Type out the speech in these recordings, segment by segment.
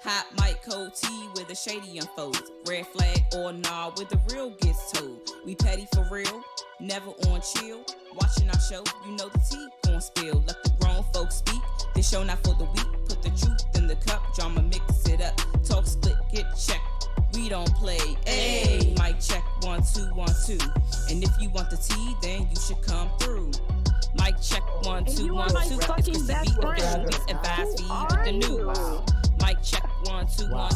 Hot mic, cold tea where the shady unfolds. Red flag or nah, where the real gets told. We petty for real, never on chill. Watching our show, you know the tea gon' spill. Let the grown folks speak. This show not for the weak. Put the truth in the cup, drama mix it up. Talk split, get checked. We don't play. Ayy, mic check 1 2 1 2. And if you want the tea, then you should come through. Mic check 1 2 1 2. It's Chrissy B, official beat advice feed with the news. Mic check 1 2 1.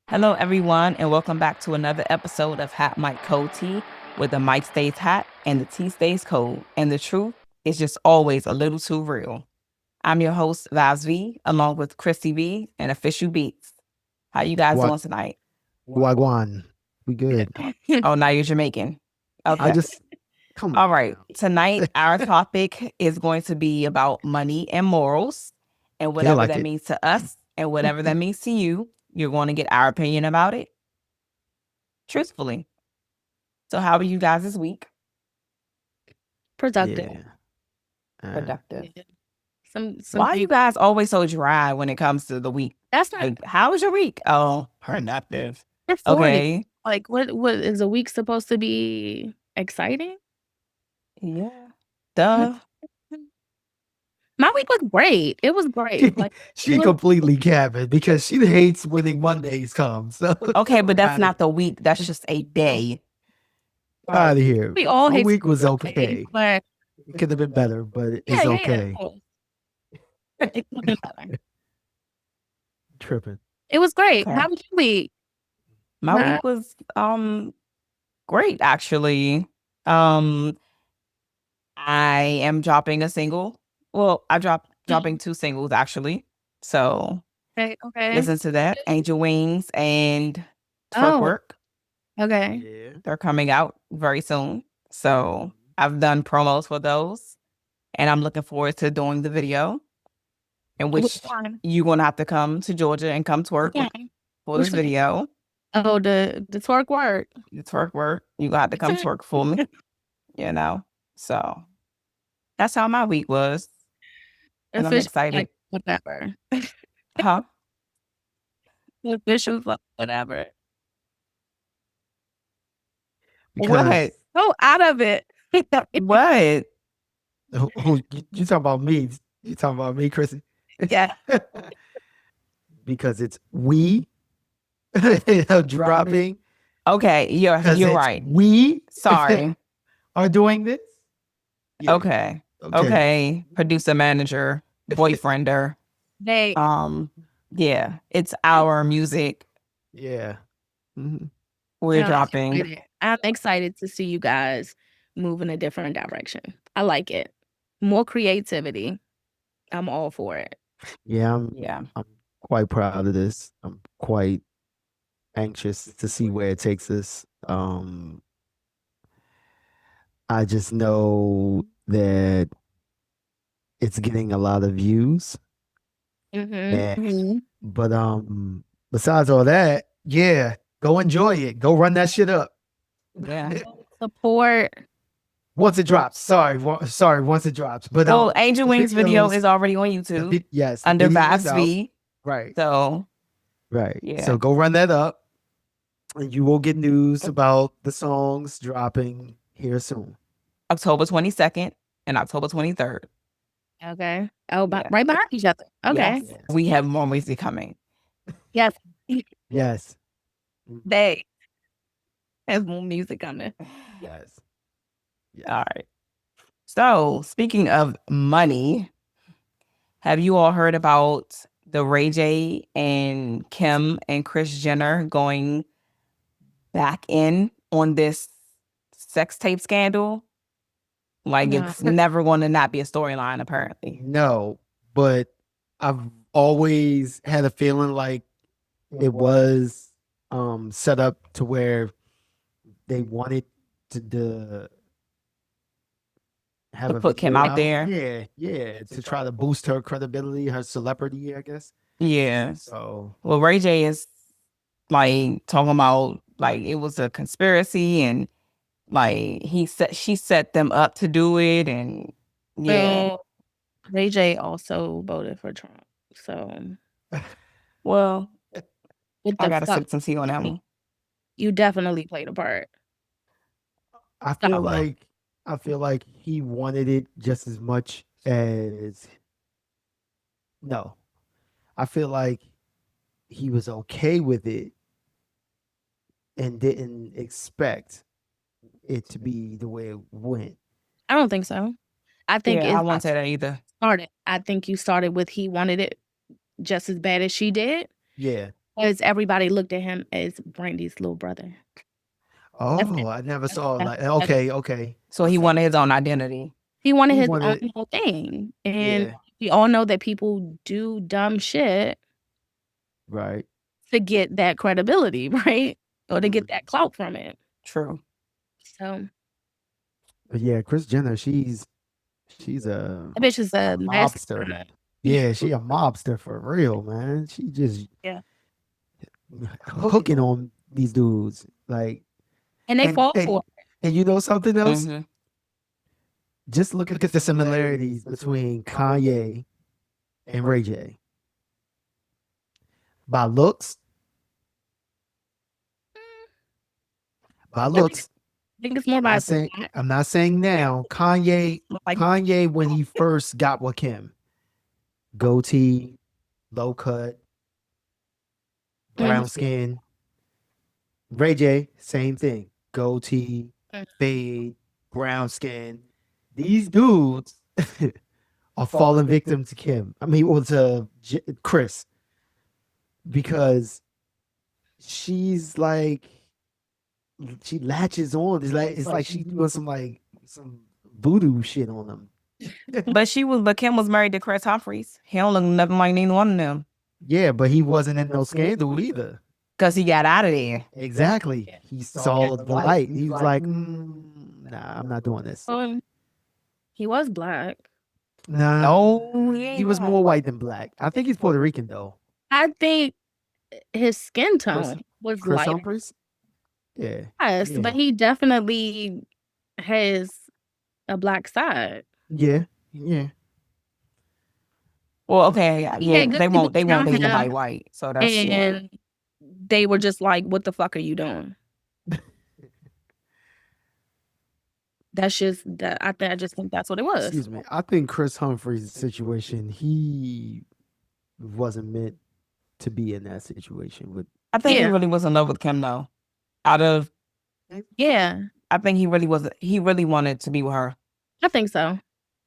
Hello, everyone, and welcome back to another episode of Hot Mic Cold Tea, where the mic stays hot and the tea stays cold, and the truth is just always a little too real. I'm your host, Vibes V, along with Chrissy B and Official Beats. How you guys doing tonight? Wagwan. We good. Oh, now you're Jamaican. Okay. Come on. All right. Tonight, our topic is going to be about money and morals and whatever that means to us and whatever that means to you. You're going to get our opinion about it, truthfully. So how are you guys this week? Productive. Yeah. Productive. Yeah. Some Why are you guys always so dry when it comes to the week? That's not Like, how was your week? Oh, productive. you're 40. Okay. Like what is a week supposed to be exciting? Yeah. Duh. My week was great. It was great. Like She completely capping because she hates when Mondays come. So Okay, but that's not the week. That's just a day. out of here. we all My hate week was Sunday, okay. but It could have been better, but it's yeah, okay. It could have been better. Tripping. It was great. Okay. How was your week? My week was great actually. I am dropping a single. Well, I dropping 2 singles actually. So Okay. listen to that. Angel Wings and Twerk Oh. Work. Okay. Yeah. They're coming out very soon. So I've done promos for those. And I'm looking forward to doing the video. In which one? you're gonna have to come to Georgia and come twerk Okay. for Which this one? video. Oh, the twerk work. The twerk work. You got to come twerk for me. You know. So that's how my week was. And I'm Official, excited. like, whatever. Huh? Official, like, whatever. Because Go out of it. What? you talking about me? You talking about me, Chrissy? Yeah. Because it's we dropping. Okay, you're right. We Sorry. are doing this. Yeah. Okay. Producer, manager, boyfriender. They Yeah, it's our music. Yeah. Mhm. We're dropping. I'm excited to see you guys move in a different direction. I like it. More creativity. I'm all for it. Yeah. Yeah. I'm quite proud of this. I'm quite anxious to see where it takes us. I just know that it's getting a lot of views. Mm-hmm. But besides all that, yeah, go enjoy it. Go run that shit up. Yeah. Support. Once it drops. Sorry, once it drops. But Well, Angel the Wings video videos- is already on YouTube yes, the under video is Vibes out. V. Right. So Right. Yeah. So go run that up. And you will get news about the songs dropping here soon. October 22nd and October 23rd. Okay. Oh, Yeah. right behind each other. Okay. Yes. We have more music coming. Yes. Yes. They have more music coming. Yes. All right. So, speaking of money, have you all heard about the Ray J and Kim and Kris Jenner going back in on this sex tape scandal? Like, No. it's never going to not be a storyline, apparently. No, but I've always had a feeling like it was set up to where they wanted to have To a put Kim video out there? Yeah, to try to boost her credibility, her celebrity, I guess. Yeah. So Well, Ray J is like talking about like it was a conspiracy and like she set them up to do it and yeah. Well, Ray J also voted for Trump. So Well, With I the gotta fuck, sip some tea on that one. you definitely played a part. I feel Solid. like he wanted it just as much as no. I feel like he was okay with it and didn't expect it to be the way it went. I don't think so. I think Yeah, I it won't say that either. started. I think you started with he wanted it just as bad as she did, Yeah. because everybody looked at him as Brandy's little brother. Oh, I never saw that's- like okay. So he wanted his own identity. He wanted He his wanted- own little thing, and Yeah. we all know that people do dumb shit Right. to get that credibility, right? Or to get that clout from it. True. So But yeah, Kris Jenner, she's a that bitch is a mobster. master. Yeah, she a mobster for real, man. She just Yeah. hooking on these dudes. Like And they fall and, for it. and you know something else? Mhm. Just look at the similarities between Kanye and Ray J. By looks, I think it's more about I'm not saying now. Kanye when he first got with Kim, goatee, low cut, brown skin. Ray J, same thing. Goatee, fade, brown skin. These dudes are falling victim to Kim. I mean, or to Kris, because she's like she latches on. It's like she doing some voodoo shit on them. But Kim was married to Chris Humphries. He don't look nothing like neither one of them. Yeah, but he wasn't in no scandal either. Because he got out of there. Exactly. He saw the light. He was like, nah, I'm not doing this. He was black. Nah. No, He was more white than black. I think he's Puerto Rican though. I think his skin tone was Kris light. Humphries? Yeah. Yes, Yeah. but he definitely has a black side. Yeah. Well, okay, yeah, good they people won't date around nobody him, white. So that's and they were just like, "What the fuck are you doing?" That's just that. I just think that's what it was. Excuse me. I think Kris Humphries' situation, he wasn't meant to be in that situation with. I think he really was in love with Kim though. I think he really was. He really wanted to be with her. I think so.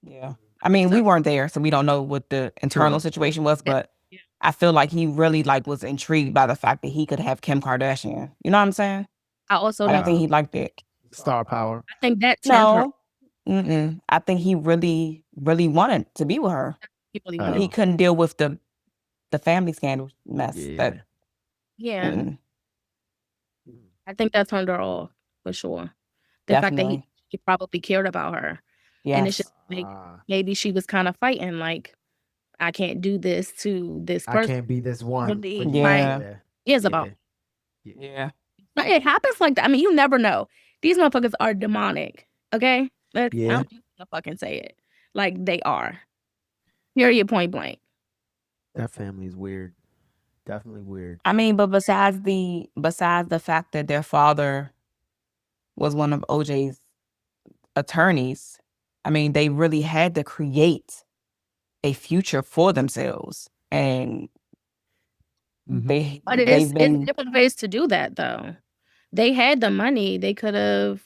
Yeah. I mean, we weren't there, so we don't know what the internal situation was, but I feel like he really was intrigued by the fact that he could have Kim Kardashian. You know what I'm saying? I think he liked it. Star power. I think that No. I think he really, really wanted to be with her. He couldn't deal with the family scandal mess. Yeah. I think that turned her off for sure. The fact that he probably cared about her. Yes. And it's just maybe she was kind of fighting, like, I can't do this to this person. I can't be this one. Is about. Yeah. But it happens like that. I mean, you never know. These motherfuckers are demonic. Okay? I'm just gonna fucking say it. Like they are. Period, point blank. That family is weird. Definitely weird. I mean, but besides the fact that their father was one of OJ's attorneys, I mean, they really had to create a future for themselves, and but it's different ways to do that though. They had the money. They could have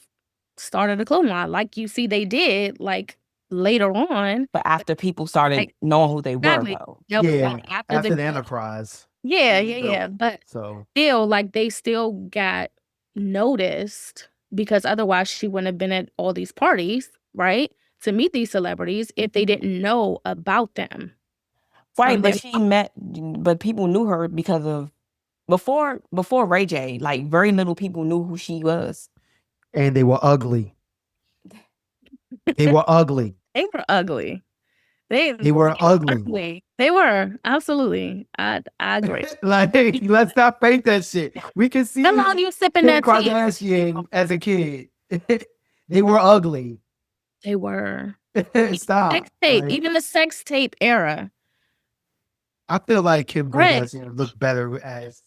started a clothing line, like you see they did, like later on. But after people started knowing who they were, though. After the enterprise. Yeah. But still, like they still got noticed because otherwise she wouldn't have been at all these parties, right? To meet these celebrities if they didn't know about them. Right, but people knew her because of before Ray J, like very little people knew who she was. And they were ugly. They were ugly. They were ugly. They were ugly. They were, absolutely. I agree. Like, let's not fake that shit. We can see how long you sipping that Kardashian as a kid. They were ugly. They were. Stop. Sex tape, even the sex tape era. I feel like Kim Right. Kardashian looked better as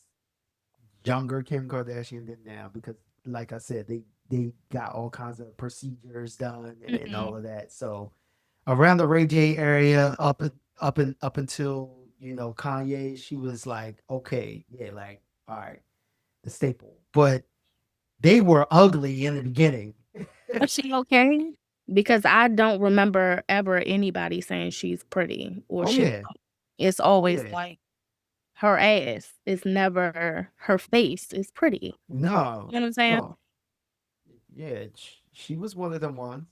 younger Kim Kardashian than now because, like I said, they got all kinds of procedures done and all of that. So around the Ray J area, up until Kanye, she was like, okay, yeah, like all right, the staple. But they were ugly in the beginning. Is she okay? Because I don't remember ever anybody saying she's pretty or Oh she. yeah, It's always yeah. like her ass. It's never her face. It's pretty. No, You know what I'm saying? no. Yeah, she was one of them ones.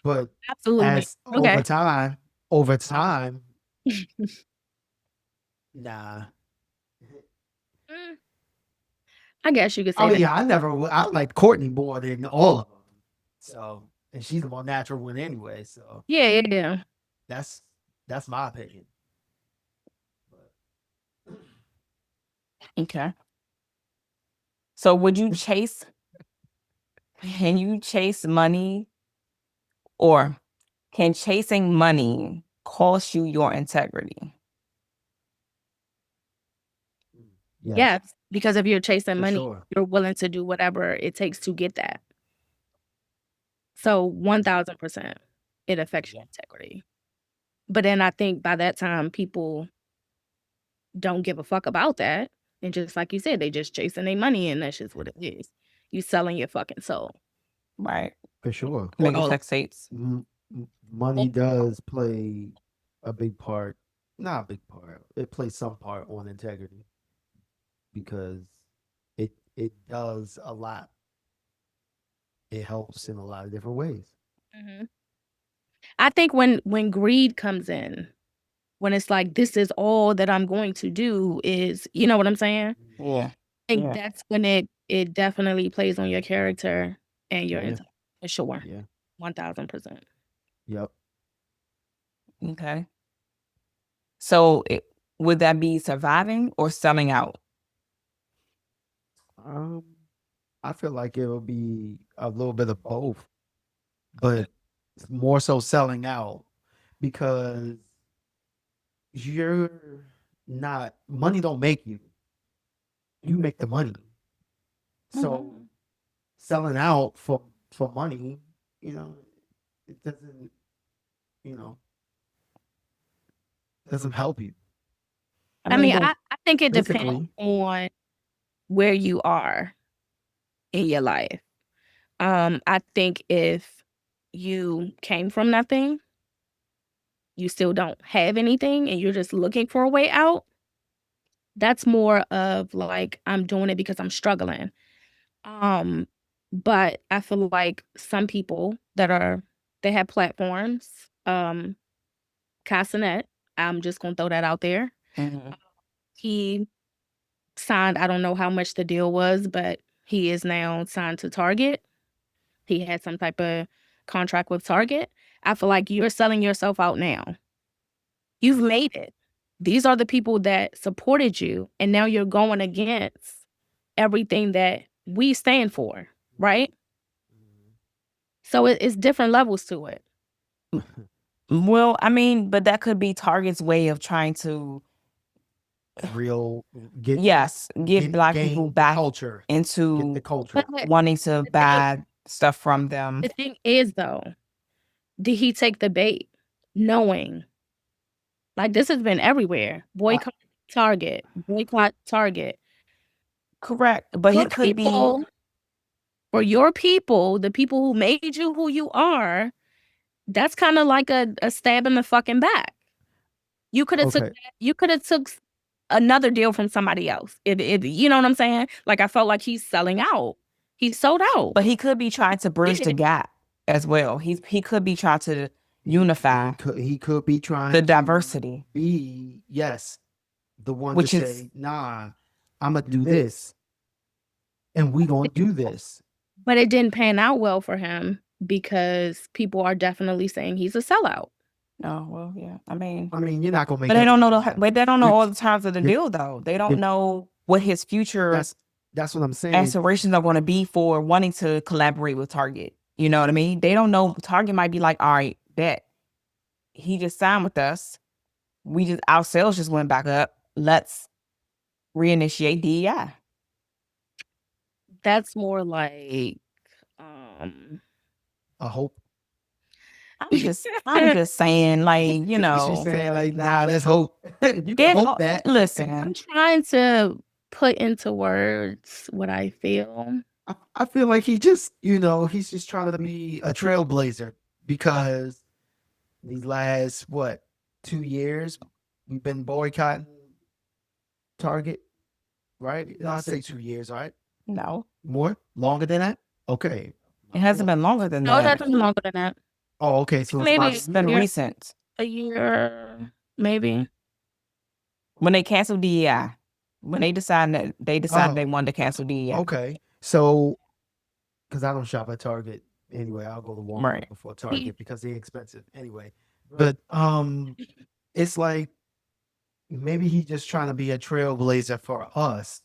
But Absolutely. as Okay. over time, nah. Mm, I guess you could say Oh that. yeah, I like Courtney more than all of them. So, and she's the more natural one anyway. So Yeah. that's my opinion. Okay. So would you chase? Can you chase money, or can chasing money cost you your integrity? Yes. Because if you're chasing For money, sure. you're willing to do whatever it takes to get that. So 1000%, it affects your integrity. But then I think by that time, people don't give a fuck about that. And just like you said, they just chasing their money, and that's just what it is. You selling your fucking soul. Right. For sure. Making sex tapes. Money does play a big part. Not a big part. It plays some part on integrity because it does a lot. It helps in a lot of different ways. Mhm. I think when greed comes in, when it's like, this is all that I'm going to do is, you know what I'm saying? Yeah. I think that's when it definitely plays on your character and your Yeah. integrity. For sure. Yeah. 1000%. Yep. Okay. So would that be surviving or selling out? I feel like it'll be a little bit of both, but more so selling out because you're not money don't make you. You make the money. So selling out for money, it doesn't, you know, doesn't help you. I mean, but- I think it depends Basically. on where you are in your life. I think if you came from nothing, you still don't have anything, and you're just looking for a way out, that's more of like, I'm doing it because I'm struggling. But I feel like some people they have platforms, Casanet, I'm just gonna throw that out there. Mhm. He signed, I don't know how much the deal was, but he is now signed to Target. He had some type of contract with Target. I feel like you're selling yourself out now. You've made it. These are the people that supported you, and now you're going against everything that we stand for, right? So it's different levels to it. Well, I mean, but that could be Target's way of trying to Get give Black gain people back culture. Get into the culture. wanting to buy stuff from them. The thing is, though, did he take the bait knowing? Like, this has been everywhere. Boycott Target. Boycott Target. Correct. But he could be for your people, the people who made you who you are, that's kind of like a stab in the fucking back. You could have took another deal from somebody else. You know what I'm saying? Like, I felt like he's selling out. He sold out. But he could be trying to bridge the gap as well. He could be trying to unify. He could be trying the diversity. Be the one Which to is, say, nah, I'm gonna do this, and we gonna do this. But it didn't pan out well for him because people are definitely saying he's a sellout. Oh, well, yeah. I mean, you're not gonna make. But they don't know they don't know all the terms of the deal, though. They don't if- know what his future That's what I'm saying. aspirations are going to be for wanting to collaborate with Target. You know what I mean? They don't know. Target might be like, all right, bet he just signed with us. our sales just went back up. Let's reinitiate DEI. That's more like I hope. I'm just saying, like, you know. She's saying like, nah, let's hope. You can hope that. Listen. I'm trying to put into words what I feel. I feel like he's just trying to be a trailblazer because these last 2 years we've been boycotting Target, right? I'll say 2 years, right? No. More? Longer than that? Okay. It hasn't been longer than No, that. that's been longer than that. Oh, okay. So Maybe It's been recent. A year, maybe. When they canceled DEI. When they decided they wanted to cancel DEI. Okay. So, because I don't shop at Target anyway, I'll go to Walmart before Target because they're expensive anyway. But it's like maybe he's just trying to be a trailblazer for us.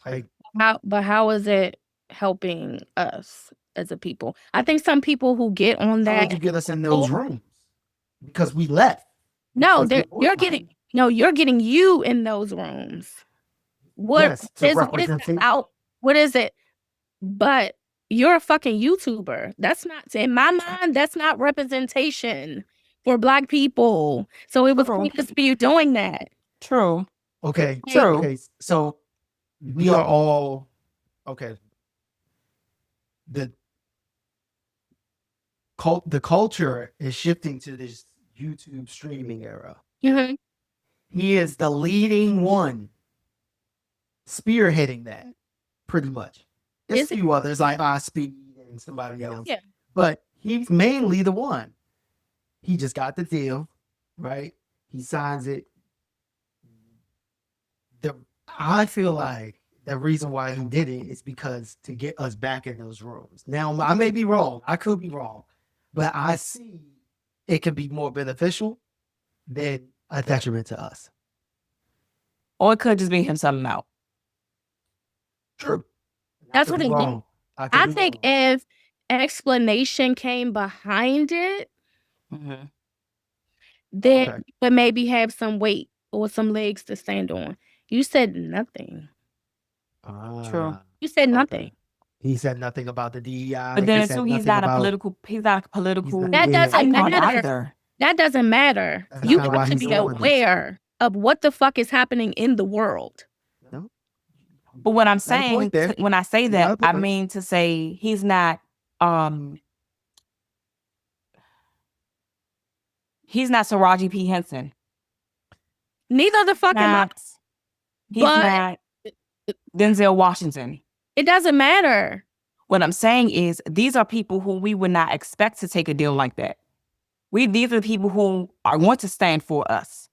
Like, how is it helping us as a people? I think some people who get on how that did you get us in those rooms? Because we left. No, you're getting you in those rooms. What is it? But you're a fucking YouTuber. That's not, in my mind, that's not representation for Black people. So it was pointless for you doing that. True. Okay. True. Okay. So we are all okay. The culture is shifting to this YouTube streaming era. Mm-hmm. He is the leading one spearheading that, pretty much. There's a few others like Speed and somebody else. Yeah. But he's mainly the one. He just got the deal, right? He signs it. I feel like the reason why he did it is because to get us back in those rooms. Now, I may be wrong. I could be wrong. But I see it could be more beneficial than a detriment to us. Or it could just be him selling out. True. That's what it is. I think if explanation came behind it, then but maybe have some weight or some legs to stand on. You said nothing. True. You said nothing. He said nothing about the DEI. But then too, he's not a political. That doesn't matter either. That doesn't matter. You have to be aware of what the fuck is happening in the world. No. But what I'm saying, when I say that, I mean to say he's not Taraji P. Henson. Neither the fuck am I. He's not Denzel Washington. It doesn't matter. What I'm saying is these are people who we would not expect to take a deal like that. These are the people who want to stand for us.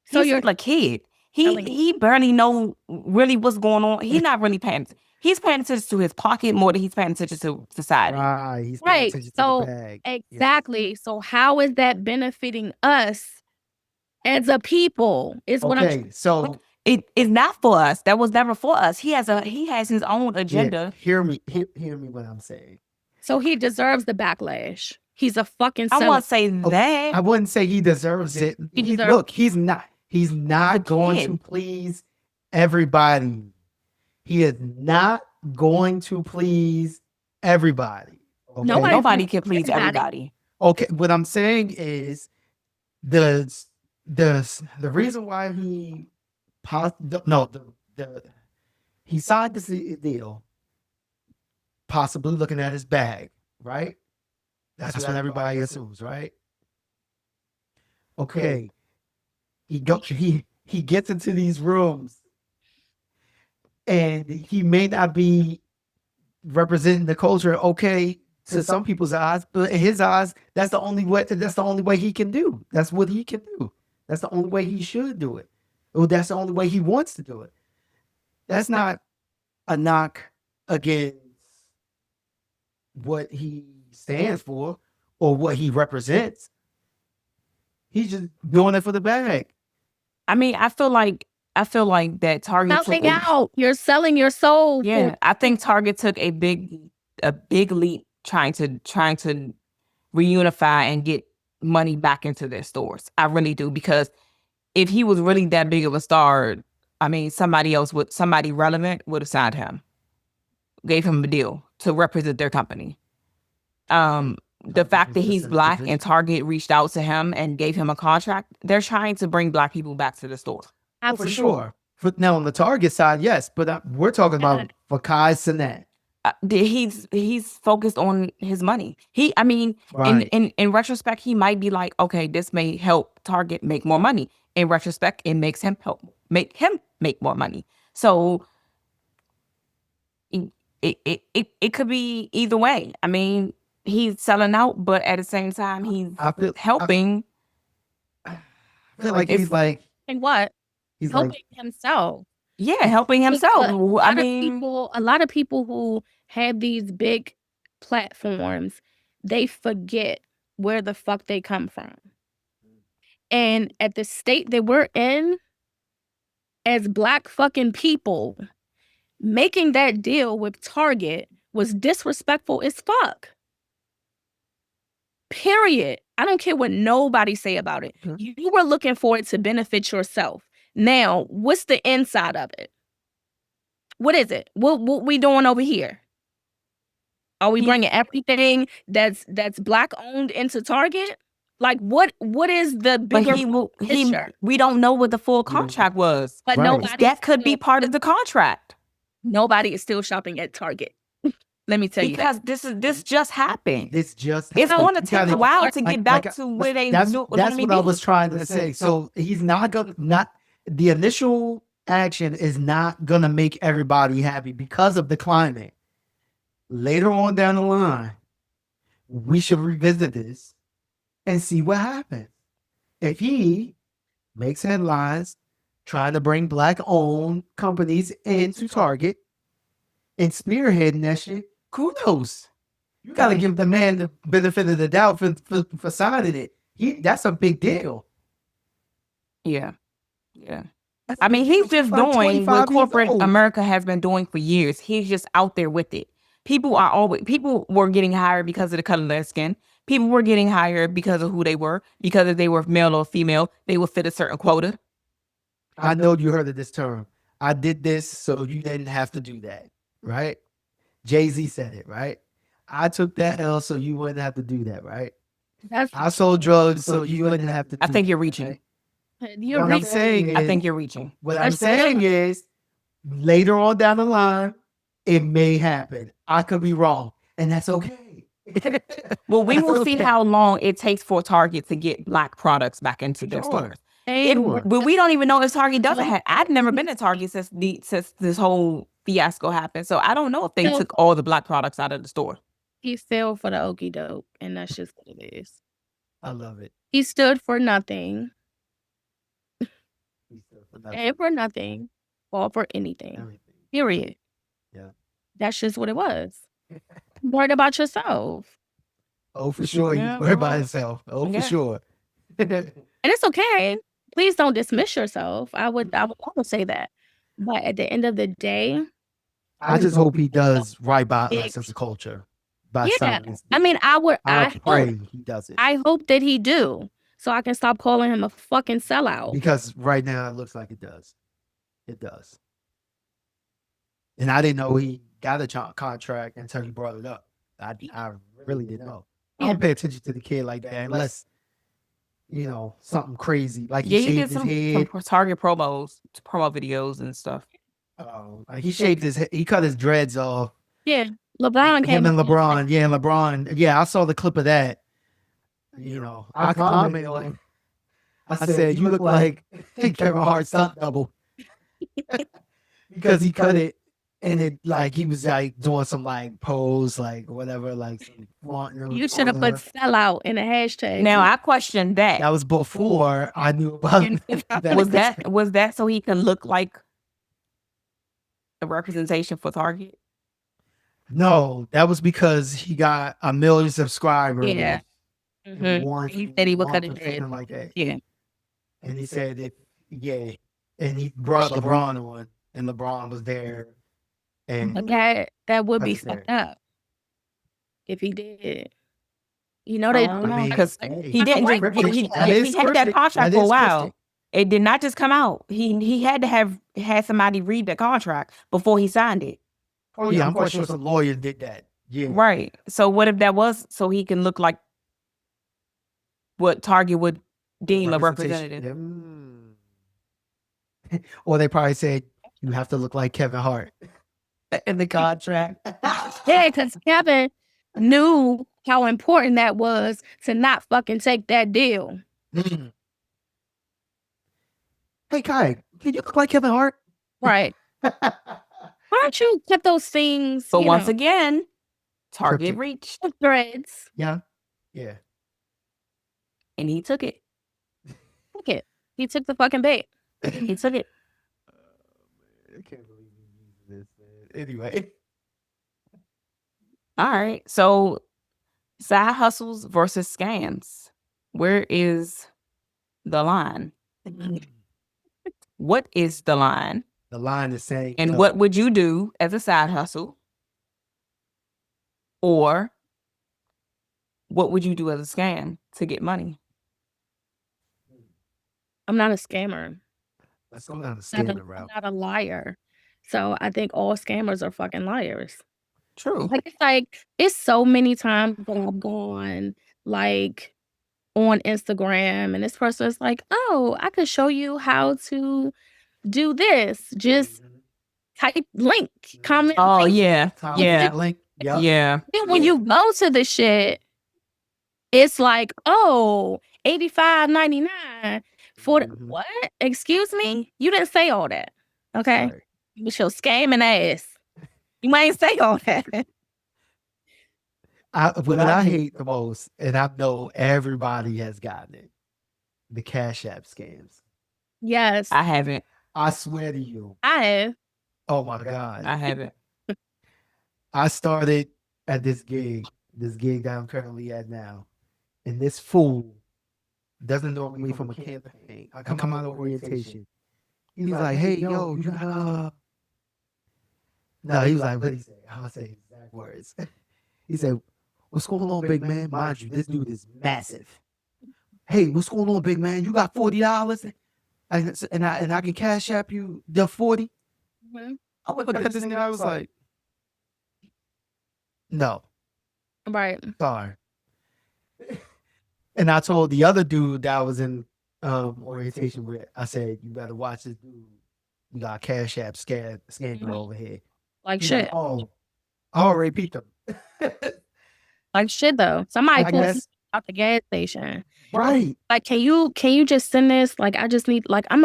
So you're a kid. He barely know really what's going on. He's not really paying. He's paying attention to his pocket more than he's paying attention to society. Right. He's paying attention to the bag. Exactly. Yes. So how is that benefiting us as a people? Is what I'm so it is not for us. That was never for us. He has his own agenda. Yeah, hear me what I'm saying. So he deserves the backlash. He's a fucking I won't say that. I wouldn't say he deserves it. Look, he's not going to please everybody. He is not going to please everybody. Okay? Nobody can please everybody. Okay, what I'm saying is the reason why he signed this deal, possibly looking at his bag, right? That's what everybody assumes, right? Okay. He gets into these rooms and he may not be representing the culture to some people's eyes, but in his eyes, that's the only way he can do. That's what he can do. That's the only way he should do it. Or that's the only way he wants to do it. That's not a knock against what he stands for or what he represents. He's just doing it for the bag. I mean, I feel like that Target selling out. You're selling your soul. Yeah, I think Target took a big leap trying to reunify and get money back into their stores. I really do, because if he was really that big of a star, I mean, somebody relevant would have signed him, gave him a deal to represent their company. The fact that he's Black and Target reached out to him and gave him a contract, they're trying to bring Black people back to the store. For sure. Now on the Target side, yes, but we're talking about Fakai Sinet. He's focused on his money. In retrospect, he might be like, okay, this may help Target make more money. In retrospect, it makes him make more money. So it could be either way. I mean, he's selling out, but at the same time, he's helping. I feel like he's like, and what? He's helping like, himself. Yeah, helping himself. A lot of people who have these big platforms, they forget where the fuck they come from. And at the state that we're in, as Black fucking people, making that deal with Target was disrespectful as fuck. Period. I don't care what nobody say about it. Mm-hmm. You were looking for it to benefit yourself. Now, what's the inside of it? What is it? What we doing over here? Are we bringing everything that's Black owned into Target? Like, what is the bigger picture? We don't know what the full contract was. But that could be part of the contract. Nobody is still shopping at Target. Let me tell you that. Because this just happened. It's going to take a while to get back to where they do. That's what I was trying to say. So he's not the initial action is not gonna make everybody happy because of the climate. Later on down the line, we should revisit this and see what happens. If he makes headlines trying to bring Black-owned companies into Target and spearheading that shit, kudos. You got to give the man the benefit of the doubt for signing it. That's a big deal. Yeah. I mean, he's just doing what corporate America has been doing for years. He's just out there with it. People were getting hired because of the color of their skin. People were getting hired because of who they were. Because if they were male or female, they would fit a certain quota. I know you heard of this term. I did this so you didn't have to do that, right? Jay-Z said it, right? I took that L so you wouldn't have to do that, right? I sold drugs so you wouldn't have to do I think you're reaching. What I'm saying is, I think you're reaching. What I'm saying is, later on down the line, it may happen. I could be wrong, and that's okay. Well, we will see how long it takes for Target to get Black products back into their stores. But we don't even know if Target doesn't have. I've never been to Target since this whole fiasco happened, so I don't know if they took all the Black products out of the store. He fell for the okie doke, and that's just what it is. I love it. He stood for nothing. And for nothing, fall for anything. Period. Yeah. That's just what it was. Worried about yourself. Oh, for sure. He's worried about himself. Oh, for sure. And it's okay. Please don't dismiss yourself. I would always say that. But at the end of the day, I just hope he does right by us as a culture. I mean, I pray he does it. I hope that he do. So I can stop calling him a fucking sellout. Because right now it looks like it does. It does. And I didn't know he got a contract until he brought it up. I really didn't know. I don't pay attention to the kid like that unless, something crazy. Like he shaved his head. Some Target promo videos and stuff. Like he shaved his head. He cut his dreads off. Yeah. LeBron came. Him and LeBron. Yeah, LeBron. Yeah, I saw the clip of that. I commented on. I said, "You look like Kevin Hart's stunt double," because he cut it, and it he was doing some pose, whatever, some You should have put sellout in a hashtag. Now I question that. That was before I knew about that. Was that so he can look like a representation for Target? No, that was because he got 1 million subscribers. Yeah. Mm-hmm. He said he would cut his dread. Like that. Yeah. And he said that, and he brought LeBron on, and LeBron was there. And that would be fucked up if he did. You know they I don't know, mean, because hey, he didn't Right. just he That is had that cryptic. contract That for a is while. cryptic. It did not just come out. He had to have had somebody read the contract before he signed it. Oh yeah, I'm quite sure some lawyer did that. Yeah. Right. So what if that was so he can look like what Target would deem a representative? Yeah. Or they probably said you have to look like Kevin Hart in the contract. Yeah, because Kevin knew how important that was to not fucking take that deal. Hey Kai, can you look like Kevin Hart? Right. Why don't you kept those things? But once again, Target Cryptic. reached threads. Yeah. and he took it. Took it. He took the fucking bait. He took it. I can't believe you used this, man. Anyway. All right. So side hustles versus scams. Where is the line? What is the line? The line is saying, And what would you do as a side hustle? Or what would you do as a scam to get money? I'm not a scammer. let's go down the I'm scamming route. not a liar. So I think all scammers are fucking liars. True. It's so many times that I've gone like on Instagram and this person is like, oh, I could show you how to do this. Just type link, comment. Oh link. yeah. Yeah. Link. Yep. Yeah. Then when you go to the shit, it's like, oh, $85.99 for what? Excuse me? You didn't say all that. Okay. Sorry. With your scamming ass. You ain't say all that. What I hate the most, and I know everybody has gotten it, the Cash App scams. Yes. I haven't. I swear to you. I have. Oh my God. I haven't. I started at this gig that I'm currently at now. And this fool doesn't know me from a campaign. I come out of orientation. He's like, hey, yo, you got No, he was like, what did he say? I'll say exact words. He said, what's going on, big man? Mind you, this dude is massive. Hey, what's going on, big man? You got $40? And I can cash app you the 40? Mhm. I looked at this nigga, I was like, no, Right. sorry. And I told the other dude that I was in orientation with, I said, you better watch this dude. You got a Cash App scam over here. Like He's shit. like, oh, I already peeped him. Like shit though. Somebody I pulled me guess- out the gas station. Right. Like, can you just send this? Like, I just need like I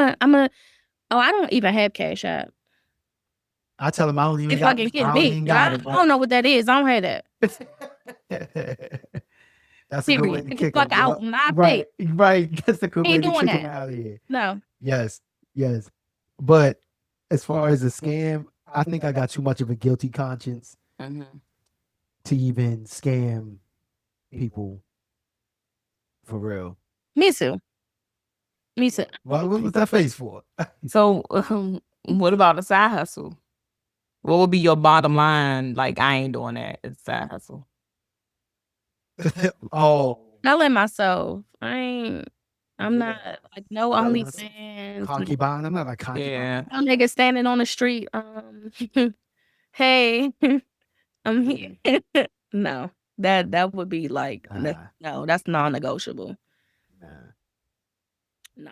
don't even have Cash App. I tell him I don't even If got I can I get don't me. even I got it. don't know what that is. I don't have that. That's a good way Period. to Get kick the fuck him. out my Right, face. right. That's a good way Ain't to doing kick him that. out of here. No. Yes. But as far as a scam, I think I got too much of a guilty conscience to even scam people for real. Me too. What was that face for? So what about a side hustle? What would be your bottom line? Like, I ain't doing that. It's a side hustle. Oh, Telling myself. I'm not like no OnlyFans. concubine. I'm not a concubine. Yeah. No nigga standing on the street. Hey, I'm here. No. That would be like no, that's non-negotiable. No.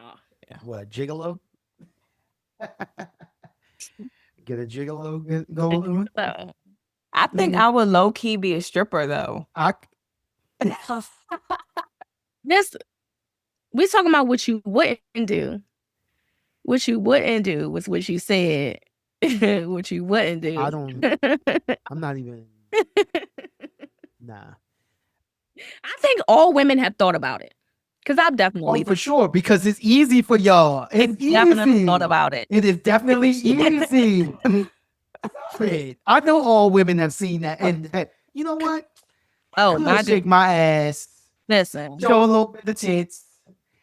What, gigolo? Get a gigolo going? So, I think I would low key be a stripper though. this we talking about what you wouldn't do. What you wouldn't do was what you said. What you wouldn't do. I'm not even. Nah. I think all women have thought about it. Because I've definitely Oh, for sure, because it's easy for y'all. It's definitely easy. thought about it. It is definitely easy. I know all women have seen that. And you know what? Oh, I'm gonna shake my ass, listen. show a little bit of tits,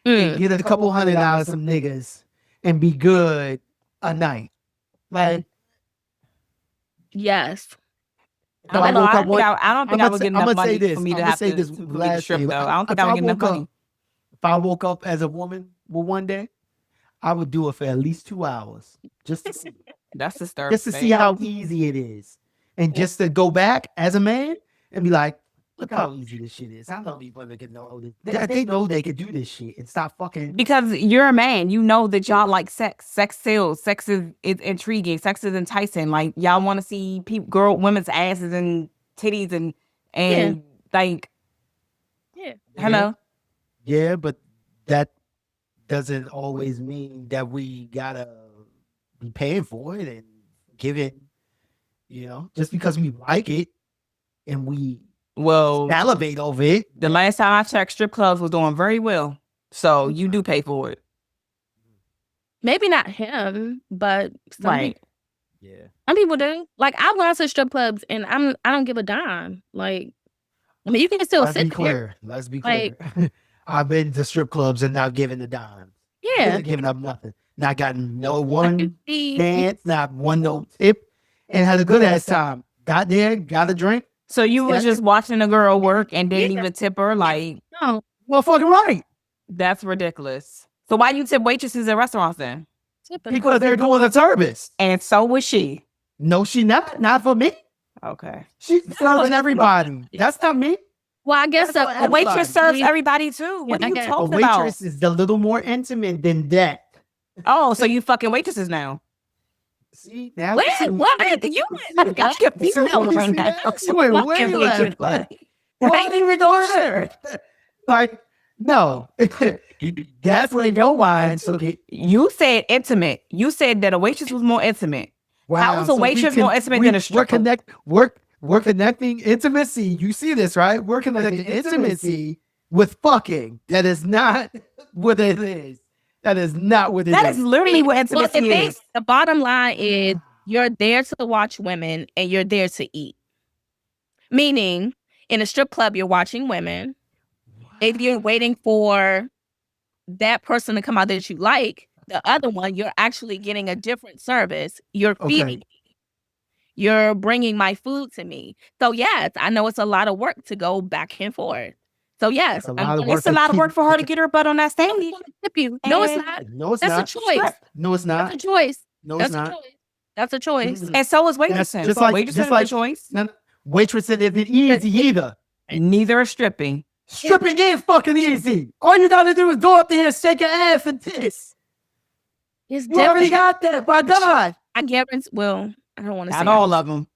and get a couple $100 some niggas, and be good a night. Like, Yes. So I woke up one. I don't think I would get enough money for me to have say to this for me to last strip thing. though. I don't think If I would get enough woke money. up, if I woke up as a woman, one day, I would do it for at least 2 hours just to see, That's disturbing. just to see how easy it is, and just to go back as a man and be like, look how easy this shit is. I know these women can know this. They know they can do this shit and stop fucking. Because you're a man, you know that y'all like sex. Sex sells. Sex is intriguing. Sex is enticing. Like y'all want to see women's asses and titties and like. Yeah. Hello. Yeah, but that doesn't always mean that we gotta be paying for it and give it. You know, just because we like it and we salivate over it. The last time I checked, strip clubs was doing very well. So you do pay for it. Maybe not him, but some Right. people, some people do. Like I've gone to strip clubs and I don't give a dime. Like, I mean, you can still Let's sit be clear. there. Let's be clear. I've been to strip clubs and not given a dime. Yeah. Not giving up nothing. Not gotten no one dance, not one no tip, and had a good ass time. Got there, got a drink. So you was just watching a girl work and didn't even tip her? Like, No. Well, fucking right. That's ridiculous. So why you tip waitresses at restaurants then? Because they're doing a service. And so was she. No, she not. Not for me. Okay. She's serving everybody. That's not me. Well, I guess A waitress serves everybody too. What are you A talking about? waitress is a little more intimate than that. Oh, so you fucking waitresses now? See, now What? You Why didn't we go there? Like, no. That's what your mind. So You said intimate. You said that a waitress was more intimate. How was a waitress more intimate than a stripper? We're connecting intimacy. You see this, right? We're connecting intimacy with fucking. That is not what it is. That is not what it is. That is literally what intimacy is. The bottom line is you're there to watch women and you're there to eat. Meaning, in a strip club, you're watching women. If you're waiting for that person to come out that you like, the other one, you're actually getting a different service. You're feeding me. You're bringing my food to me. So, yes, I know it's a lot of work to go back and forth. So, yes, it's a lot of work for her to get her butt on that stage. Tip you. No, it's not. No, it's That's not. a choice. No, it's not. That's a choice. No, That's it's not. a choice. That's a choice. And so is waitressing. Just like, waitressing just like is a choice. Waitressing isn't easy either. Neither is stripping. Stripping is fucking easy. All you gotta do is go up there and shake your ass and piss. It's You already got that, by God. I guarantee. Well, I don't want to say Not all of them.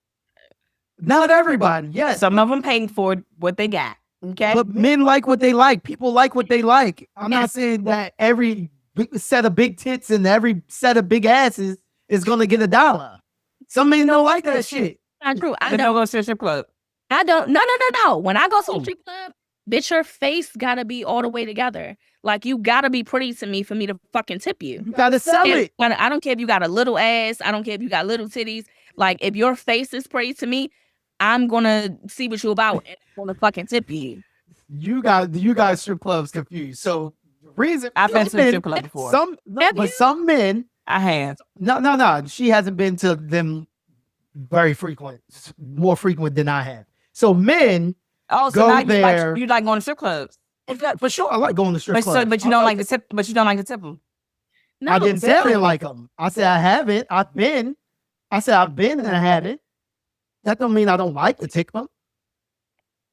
Not everybody. Yes. Some of them paying for what they got. Okay. But men like what they like. People like what they like. I'm not saying that every set of big tits and every set of big asses is gonna get $1. Some men don't like that shit. Not true. I don't go to a strip club. I don't. No. When I go to a strip club, bitch, your face gotta be all the way together. Like you gotta be pretty to me for me to fucking tip you. You gotta sell it. I don't care if you got a little ass. I don't care if you got little titties. Like if your face is pretty to me, I'm gonna see what you about and I'm gonna fucking tip you. You guys strip clubs confused. So the reason I've been to a strip club before. Some men. I have. No. She hasn't been to them very frequent, more frequent than I have. So men so go now there. You like going to strip clubs? For sure, I like going to strip clubs. But you don't like to tip. But you don't like to tip them. No, I didn't say I didn't like them. I said I haven't. I've been and I haven't. That don't mean I don't like to tip them.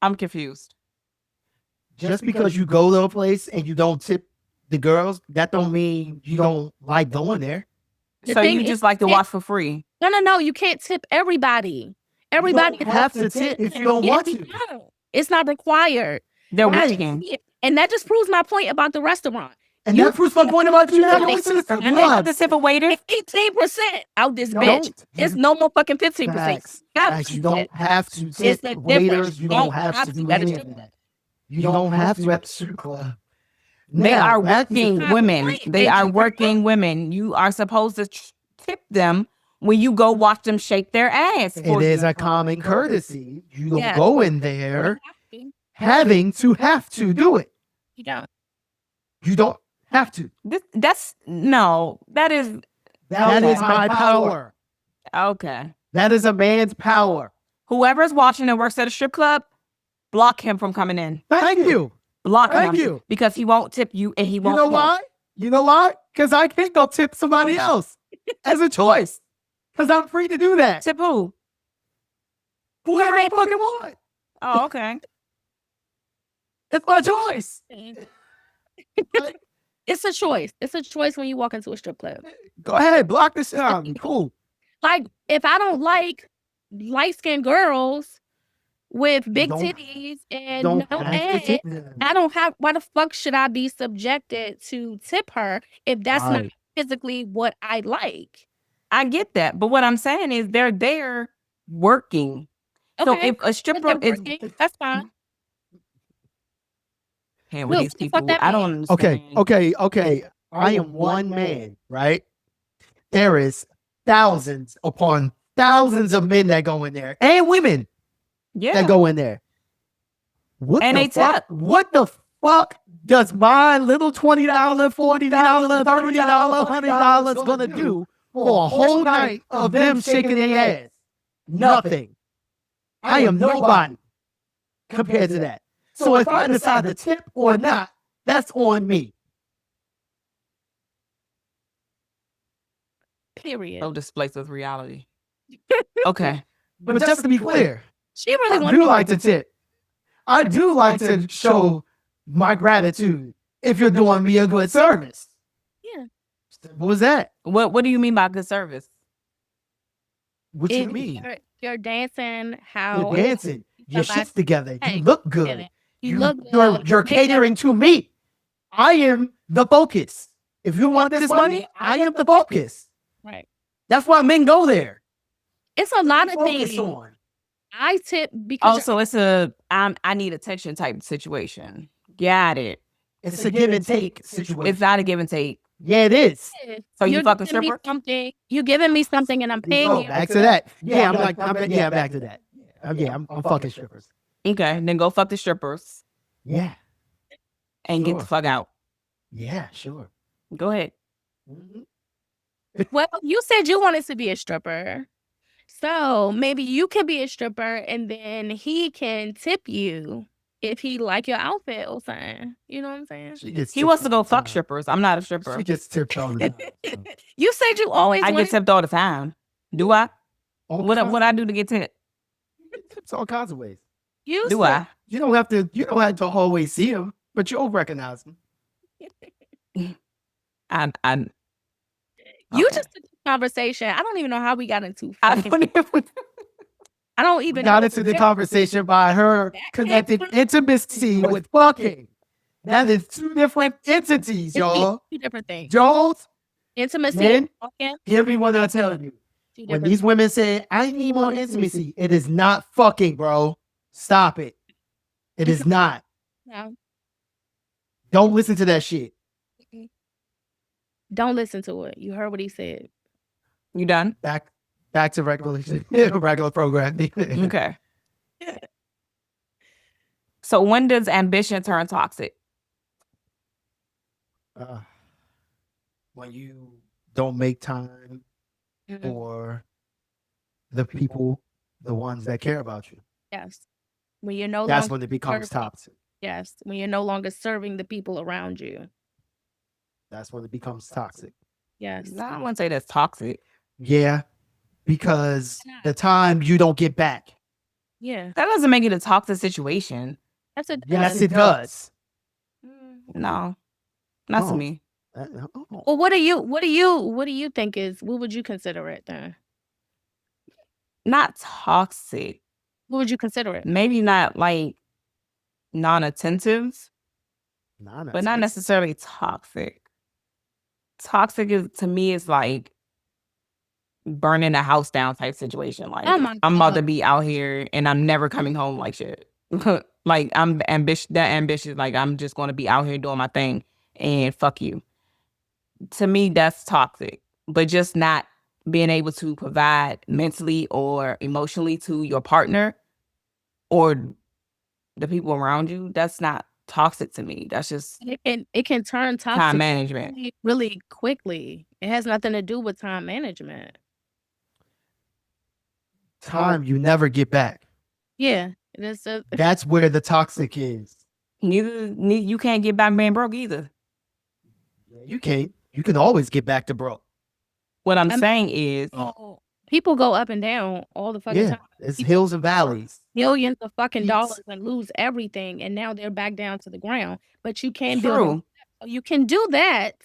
I'm confused. Just because you go to a place and you don't tip the girls, that don't mean you don't like going there. So you just like to watch for free? No. You can't tip everybody. Everybody you have to tip if you don't want to. It's not required. They're working. And that just proves my point about the restaurant. And that proves my point about you not going to the club. The tip of waiters. 18% out this bitch. It's no more fucking 15%. Facts. You don't have to tip waiters. You don't have to do any of that. You don't have to at the strip club. They are working women. They are working women. You are supposed to tip them when you go watch them shake their ass. It is a common courtesy. You don't go in there having to have to do it. You don't. You don't have to. That is my power. Okay. That is a man's power. Whoever's watching and works at a strip club, block him from coming in. Thank you. Block him. Thank you. Because he won't tip you and he won't. You know why? You know why? Because I can't go tip somebody else as a choice. Because I'm free to do that. Tip who? Whoever I fucking want. Oh, okay. It's my choice. It's a choice. It's a choice when you walk into a strip club. Go ahead, block this out. Cool. Like, if I don't like light-skinned girls with big Don't- titties and Don't no ask ass, to tip. I don't have. Why the fuck should I be subjected to tip her if that's not Right. physically what I like? I get that. But what I'm saying is they're there working. So Okay, if a if stripper they're is working, that's fine. paying with Look, these fuck people, that I don't man. understand. Okay. I am one man, right? There is thousands upon thousands of men that go in there and women Yeah. that go in there. What And the they fuck? tip. What the fuck does my little $20, $40, $30, $100 gonna do for a whole night of them shaking their ass? Nothing. I am nobody compared to that. So if I decide to tip or not, that's on me. Period. So displaced with reality. Okay. But just to be clear, She really I wants do like to tip. I do like to show my gratitude if you're doing me a good service. Yeah. Simple as that. What do you mean by good service? What you If mean? You're dancing how You're dancing. Your somebody- shit's together. Hey, You look get good. it. You look You're good. catering to me. I am the focus. If you want this money, I am the focus. Right. That's why men go there. It's a lot of Focus things. on. I tip because Also, it's a I need attention type situation. Got it. It's a give and take situation. It's not a give and take. Yeah, it is. So you you're fucking giving me stripper? something. You giving me something and I'm paying Oh, you. back to that. Yeah, I'm back to that. I'm fucking strippers. Okay, then go fuck the strippers Yeah. and get Sure. the fuck out. Yeah, sure. Go ahead. Well, you said you wanted to be a stripper. So maybe you can be a stripper and then he can tip you if he like your outfit or something. You know what I'm saying? He wants to go fuck strippers. I'm not a stripper. She gets tipped all the time. So. You said you always I get wanted tipped all the time. Do I? All What kinds- I do to get tipped? tips all kinds of ways. you Do said- I? You don't have to always see them, but you'll recognize them. I You okay. just took the conversation. I don't even know how we got into I fucking- don't even- I don't We even got know. into the conversation by her connecting intimacy with fucking. That is two different entities, It's y'all. two different things. Jones, Intimacy Men, and fucking, hear me when I tell you. two When different these women say, I need more intimacy, it is not fucking, bro. Stop it. It is not. no. Don't listen to that shit. Don't listen to it. You heard what he said. You done? Back to regular regular programming. Okay. So when does ambition turn toxic? When you don't make time Mhm. for the people, the ones that care about you. Yes. When you're no That's longer when it becomes serving- toxic. Yes. When you're no longer serving the people around you. That's when it becomes toxic. Yes. No, I wouldn't say that's toxic. Yeah, because the time you don't get back. Yeah. That doesn't make it a toxic situation. That's a Yes, it does. No, not to Oh. me. Well, what do you think what would you consider it then? Not toxic. What would you consider it? Maybe not like non-attentive, but not necessarily toxic. Toxic is to me is like burning a house down type situation. Like Oh my I'm about to God. be out here and I'm never coming home like shit. Like I'm ambitious. Like I'm just going to be out here doing my thing and fuck you. To me, that's toxic. But just not being able to provide mentally or emotionally to your partner or the people around you, that's not toxic to me. That's just It can turn toxic time management. really, really quickly. It has nothing to do with time management. time you never get back. Yeah. That's where the toxic is. Neither you can't get back being broke either. You can't. You can always get back to broke. What I'm saying is, people go up and down all the fucking time. It's People hills and valleys. Millions of fucking Peaks. dollars and lose everything, and now they're back down to the ground. But you can true, you can do that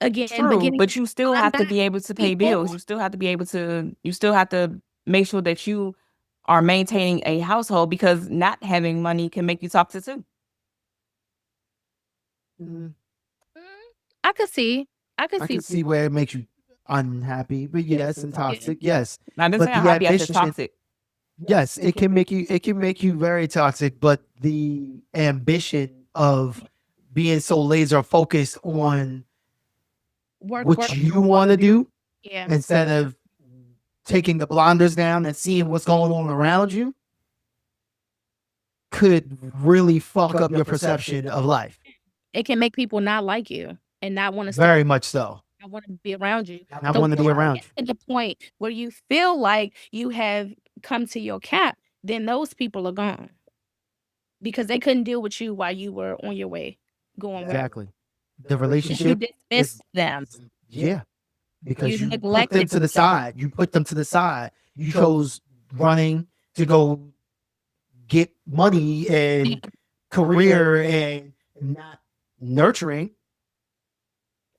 again. true, but you still have to be able to pay bills. You still have to be able to. You still have to make sure that you are maintaining a household, because not having money can make you toxic too. I could see where it makes you unhappy, but yes, and toxic, yes. I didn't say unhappy, I said toxic. Yes, it can make you very toxic, but the ambition of being so laser focused on what you want to do, instead of taking the blinders down and seeing what's going on around you, could really fuck up your perception of life. It can make people not like you and not want to. Very much so. I want to be around you. I want to be around you. At the point where you feel like you have come to your cap, then those people are gone because they couldn't deal with you while you were on your way going. Exactly. The relationship. You dismissed them. Yeah. Because you put them to the side. You put them to the side. You chose running to go get money and career and not nurturing.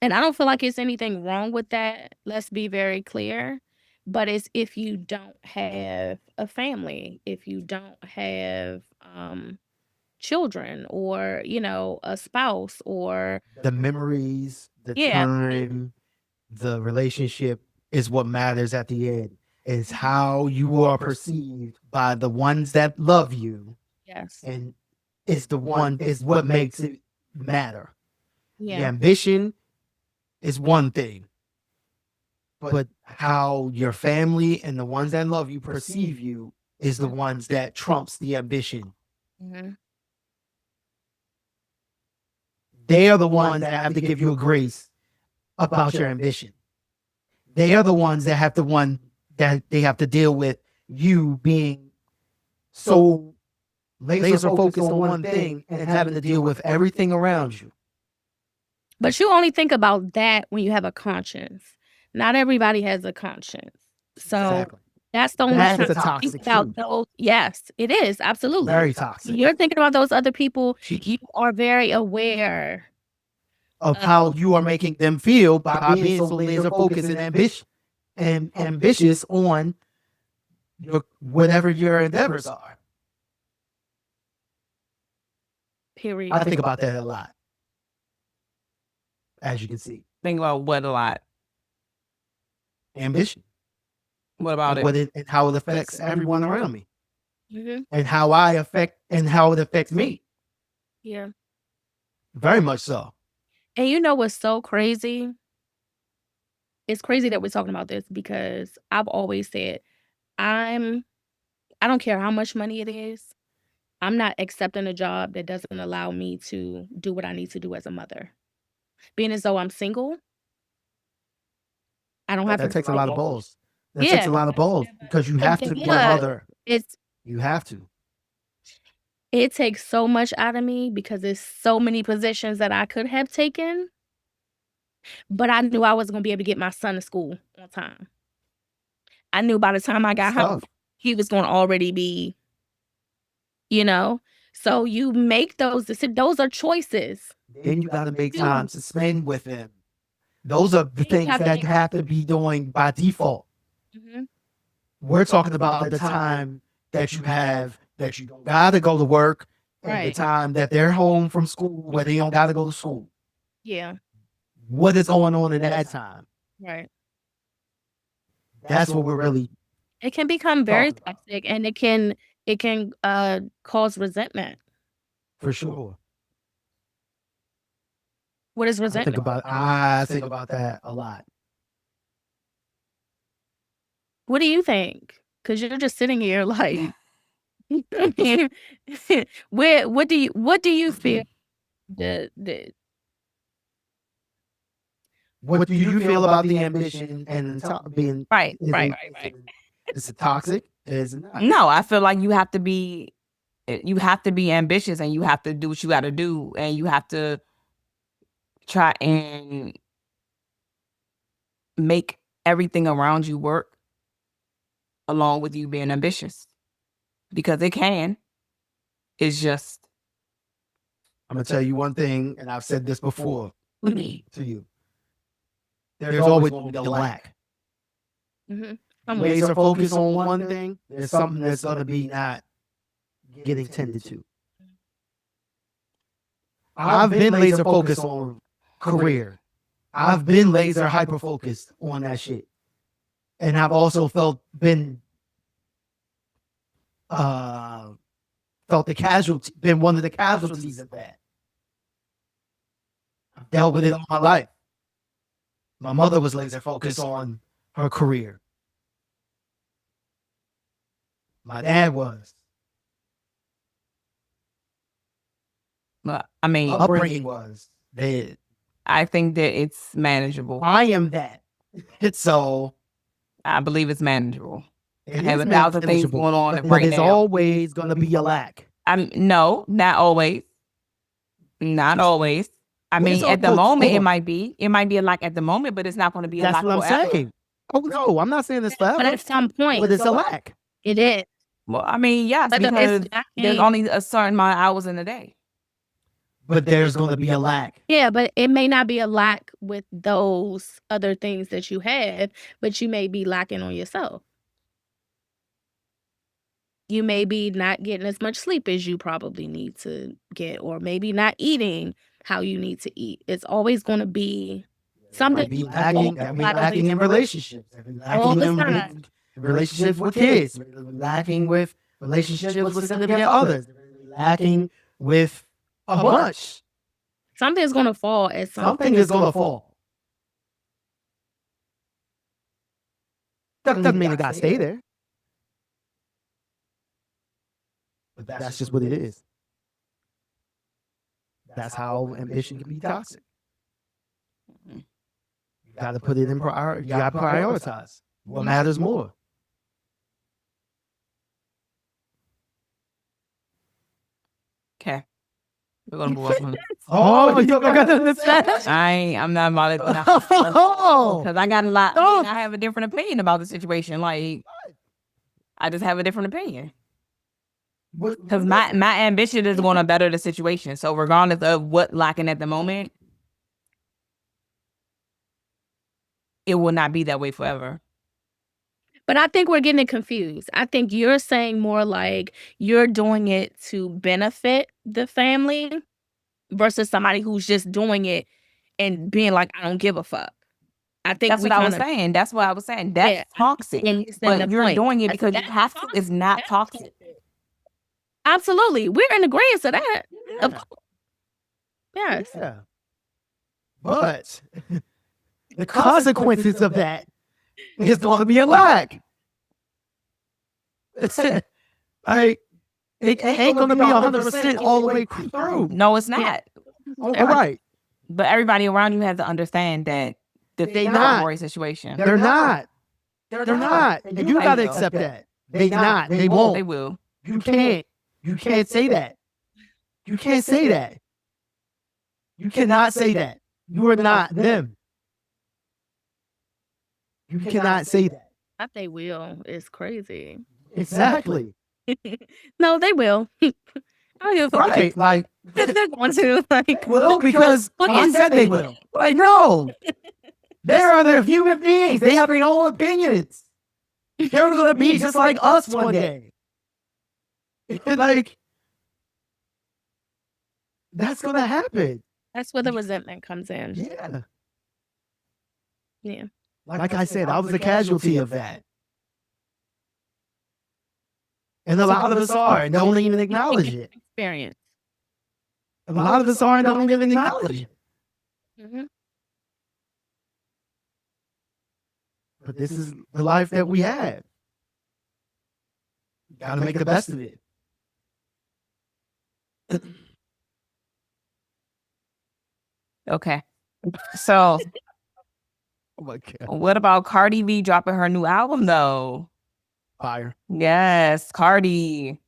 And I don't feel like it's anything wrong with that. Let's be very clear. But it's if you don't have a family, if you don't have children or, a spouse or the memories, the time, the relationship is what matters at the end. Is how you are perceived by the ones that love you. Yes. And is what makes it matter. Yeah. The ambition is one thing, but how your family and the ones that love you perceive you is the ones that trumps the ambition. Mm-hmm. They are the ones that have to give you a grace about your ambition. They are the ones that have to deal with you being so laser focused on one thing and having to deal with everything around you. But you only think about that when you have a conscience. Not everybody has a conscience. So that's the only time a toxic about those. Yes, it is. Absolutely. Very toxic. You're thinking about those other people. You are very aware of how you are making them feel by being so laser focused and ambitious on whatever your endeavors are. Period. I think about that a lot. As you can see. Think about what a lot? Ambition. What about it? And how it affects everyone around me. Mm-hmm. And how how it affects me. Yeah. Very much so. And you know what's so crazy? It's crazy that we're talking about this because I've always said I don't care how much money it is. I'm not accepting a job that doesn't allow me to do what I need to do as a mother. Being as though I'm single, I don't have to. That takes a lot of balls. That takes a lot of balls because you have to be a mother. You have to. It takes so much out of me because there's so many positions that I could have taken. But I knew I wasn't going to be able to get my son to school on time. I knew by the time I got home, he was going to already be, So you make those decisions. Those are choices. Then you got to make time to spend with him. Those are the things that have to be doing by default. Mm-hmm. We're talking about the time that you have that you don't got to go to work, and the time that they're home from school where they don't got to go to school. Yeah. What is going on in that time? Right. That's what we're really. It can become very toxic, and it can cause resentment. For sure. What is resentment? I think about that a lot. What do you think? Because you're just sitting here like, what do you feel? What do you feel about the ambition and being right? Is it toxic? It's not. No, I feel like you have to be ambitious, and you have to do what you got to do, and you have to try and make everything around you work along with you being ambitious, because it can. It's just, I'm gonna tell you one thing, and I've said this before to you. There's always going to be a lack. Laser focus on one thing, there's something that's going to be not getting tended to. I've been laser focused on career. I've been laser hyper focused on that shit. And I've also been one of the casualties of that. I've dealt with it all my life. My mother was laser focused on her career. My dad was. I mean, Upbringing was. I think that it's manageable. I am that. So I believe it's manageable. I it have is 1,000 things manageable, going on but right there's now. always going to be a lack. No, not always. Not always. I mean, at the moment, it might be a lack at the moment, but it's not going to be a lack That's what I'm forever. saying. Oh, no, I'm not saying it's forever. But at some point, But it's a lack. it is. Well, I mean, yes, But because there's only a certain amount of hours in a day. But there's going to be a lack. Yeah, but it may not be a lack with those other things that you have, but you may be lacking on yourself. You may be not getting as much sleep as you probably need to get, or maybe not eating how you need to eat. It's always going to be something. Be lacking in relationships. Lacking in relationships with kids. Lacking with relationships with significant others. Lacking with a bunch. Something's going to fall at Something is going to fall. That doesn't mean it got to stay there. But that's just what it is. That's how ambition can be toxic. You got to put it in priority. You got to prioritize what matters more. Okay. We're going to move on. Oh, you got to understand? I'm not about it. Because I got a lot. I have a different opinion about the situation. Like, I just have a different opinion. Because my ambition is going to better the situation. So regardless of what lacking at the moment, it will not be that way forever. But I think we're getting it confused. I think you're saying more like you're doing it to benefit the family versus somebody who's just doing it and being like, I don't give a fuck. I think that's what I was saying. That's what I was saying. That's toxic. But you're doing it because you have to. It's not toxic. Absolutely. We're in agreement to that. Yeah. Yes. Yeah. But the consequences of that is going to be a lack. It's it. It ain't going to be 100% all the way through. No, it's not. All right. But everybody around you has to understand that they're not a situation. They're not. They're not. And you got to accept that. They not. They won't. They will. You can't. You can't say that. You can't say that. You cannot say that. You are not them. You cannot say that. I think they will. It's crazy. Exactly. No, they will. Right. Like, they're going to. Like, well, because I said they will. Like, no. They're other human beings. They have their own opinions. They're going to be just like us one day. Like, that's going to happen. That's where the resentment comes in. Yeah. Yeah. Like I said, I was a casualty of that. And a lot of us are and don't even acknowledge it. Experience. A lot of us are and don't even acknowledge it. Mm-hmm. But this is the life that we have. Got to make the best of it. Okay. So, Oh my God. what about Cardi B dropping her new album, though? Fire. Yes, Cardi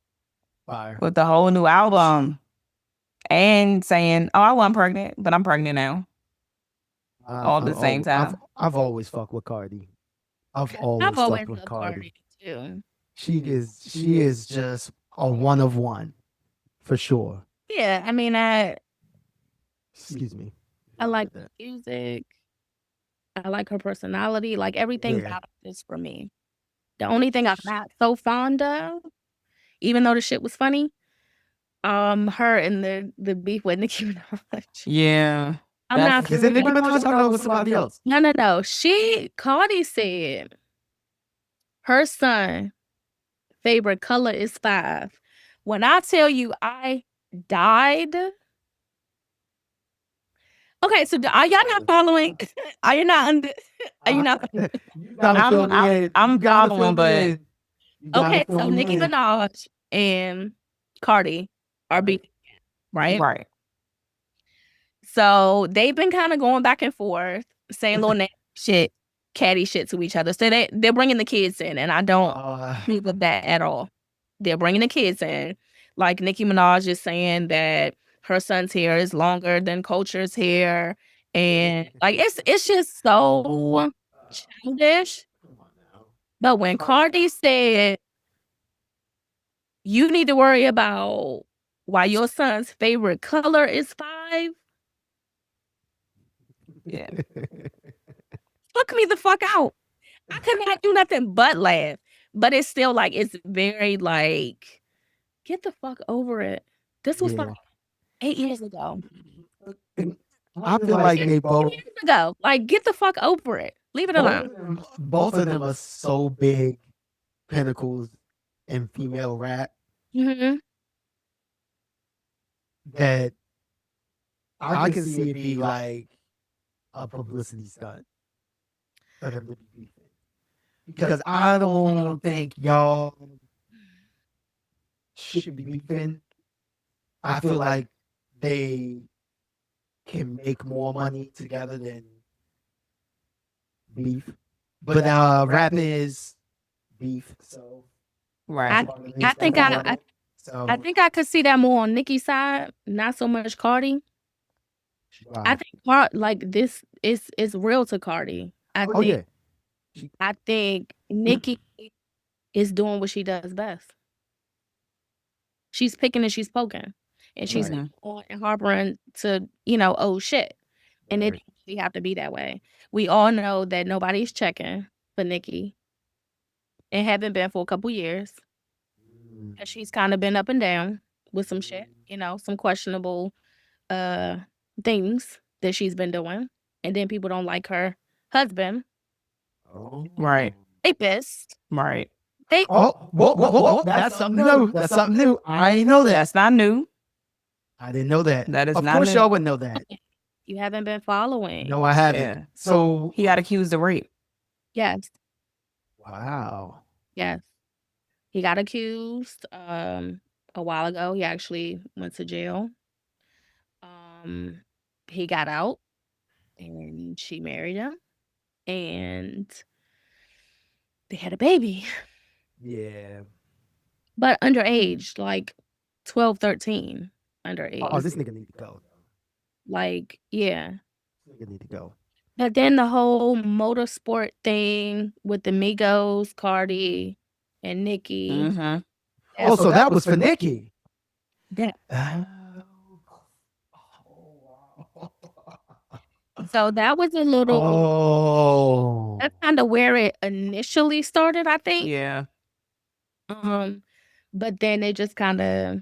Fire. with the whole new album. And saying, oh, I wasn't pregnant, but I'm pregnant now. All at the same time. I've always fucked with Cardi. I've always fucked with loved Cardi. too. She is just a one of one, for sure. Yeah, I mean, Excuse me. I like the music. I like her personality. Like everything Yeah. about this for me. The only thing I'm not so fond of, even though the shit was funny, her and the beef with Nicki Minaj. Yeah. I'm not. Is it Nicki Minaj? I thought it was somebody else. No. Cardi said her son favorite color is 5. When I tell you I died. Okay, so are y'all not following? Are you not under? Are you not? I'm following, but okay. So Nicki Minaj and Cardi are beefing, right? Right. So they've been kind of going back and forth, saying little shit, catty shit to each other. So they're bringing the kids in, and I don't agree with that at all. They're bringing the kids in, like Nicki Minaj is saying that her son's hair is longer than Culture's hair, and like it's just so childish. But when Cardi said, "You need to worry about why your son's favorite color is 5," yeah, fuck me the fuck out. I could not do nothing but laugh. But it's still like it's very like, get the fuck over it. This was like 8 years ago. I feel like they both. 8 years ago. Like, get the fuck over it. Leave it alone. Both of them are so big pinnacles in female rap Mm-hmm. that I can see it be like a publicity stunt for them to be beefing. Because I don't think y'all should be beefing. I feel like they can make more money together than beef. But rap is beef, so right. I think I could see that more on Nicki's side, not so much Cardi. Wow. I think like this is real to Cardi. I think Nicki is doing what she does best. She's picking and she's poking, and she's on and harboring to old shit, and it doesn't have to be that way. We all know that nobody's checking for Nicki, and haven't been for a couple years. And she's kind of been up and down with some shit, some questionable things that she's been doing, and then people don't like her husband. Right. They pissed. Right. Whoa. That's something new. That's something new. I ain't know that. That's not new. I didn't know that. That is of not course new. Y'all would know that. You haven't been following. No, I haven't. Yeah. So he got accused of rape. Yes. Wow. Yes. He got accused a while ago. He actually went to jail. He got out and she married him and they had a baby. Yeah. But underage, like 12, 13 underage. Oh, this nigga need to go. Like, yeah. This nigga need to go. But then the whole motorsport thing with the Migos, Cardi, and Nicki. Mm-hmm. Oh, so that was for Nicki. Yeah. So that was a little. Oh. That's kind of where it initially started, I think. Yeah. But then it just kind of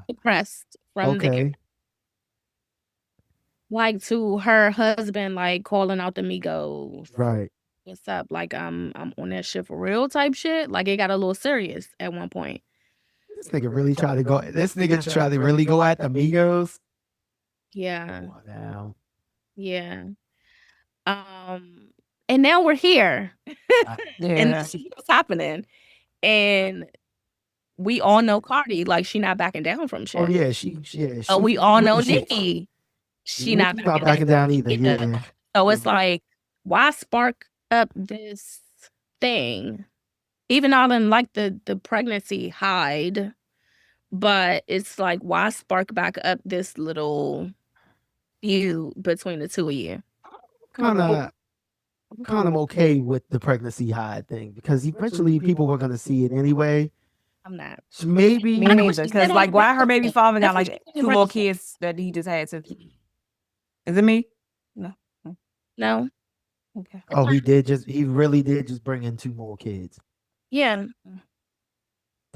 depressed from there. Like to her husband, like calling out the Migos. Right. What's up? Like I'm on that shit for real type shit. Like it got a little serious at one point. This nigga really tried to go. This nigga tried to really go at the Migos. Yeah. Come on now. Yeah. And now we're here. And this is what's happening. And we all know Cardi, like she not backing down from shit. Oh yeah, she we all know Nicki. She not backing down either. Yeah. So it's like, why spark up this thing. Even all in like the pregnancy hide, but it's like, why spark back up this little feud between the two of you? Kind of okay with the pregnancy hide thing because eventually people were gonna see it anyway. I'm not. So maybe Me neither. Because like, why her baby father got like 2 more kids that he just had to? Is it me? No. No. Okay. Oh, he really did just bring in 2 more kids. Yeah.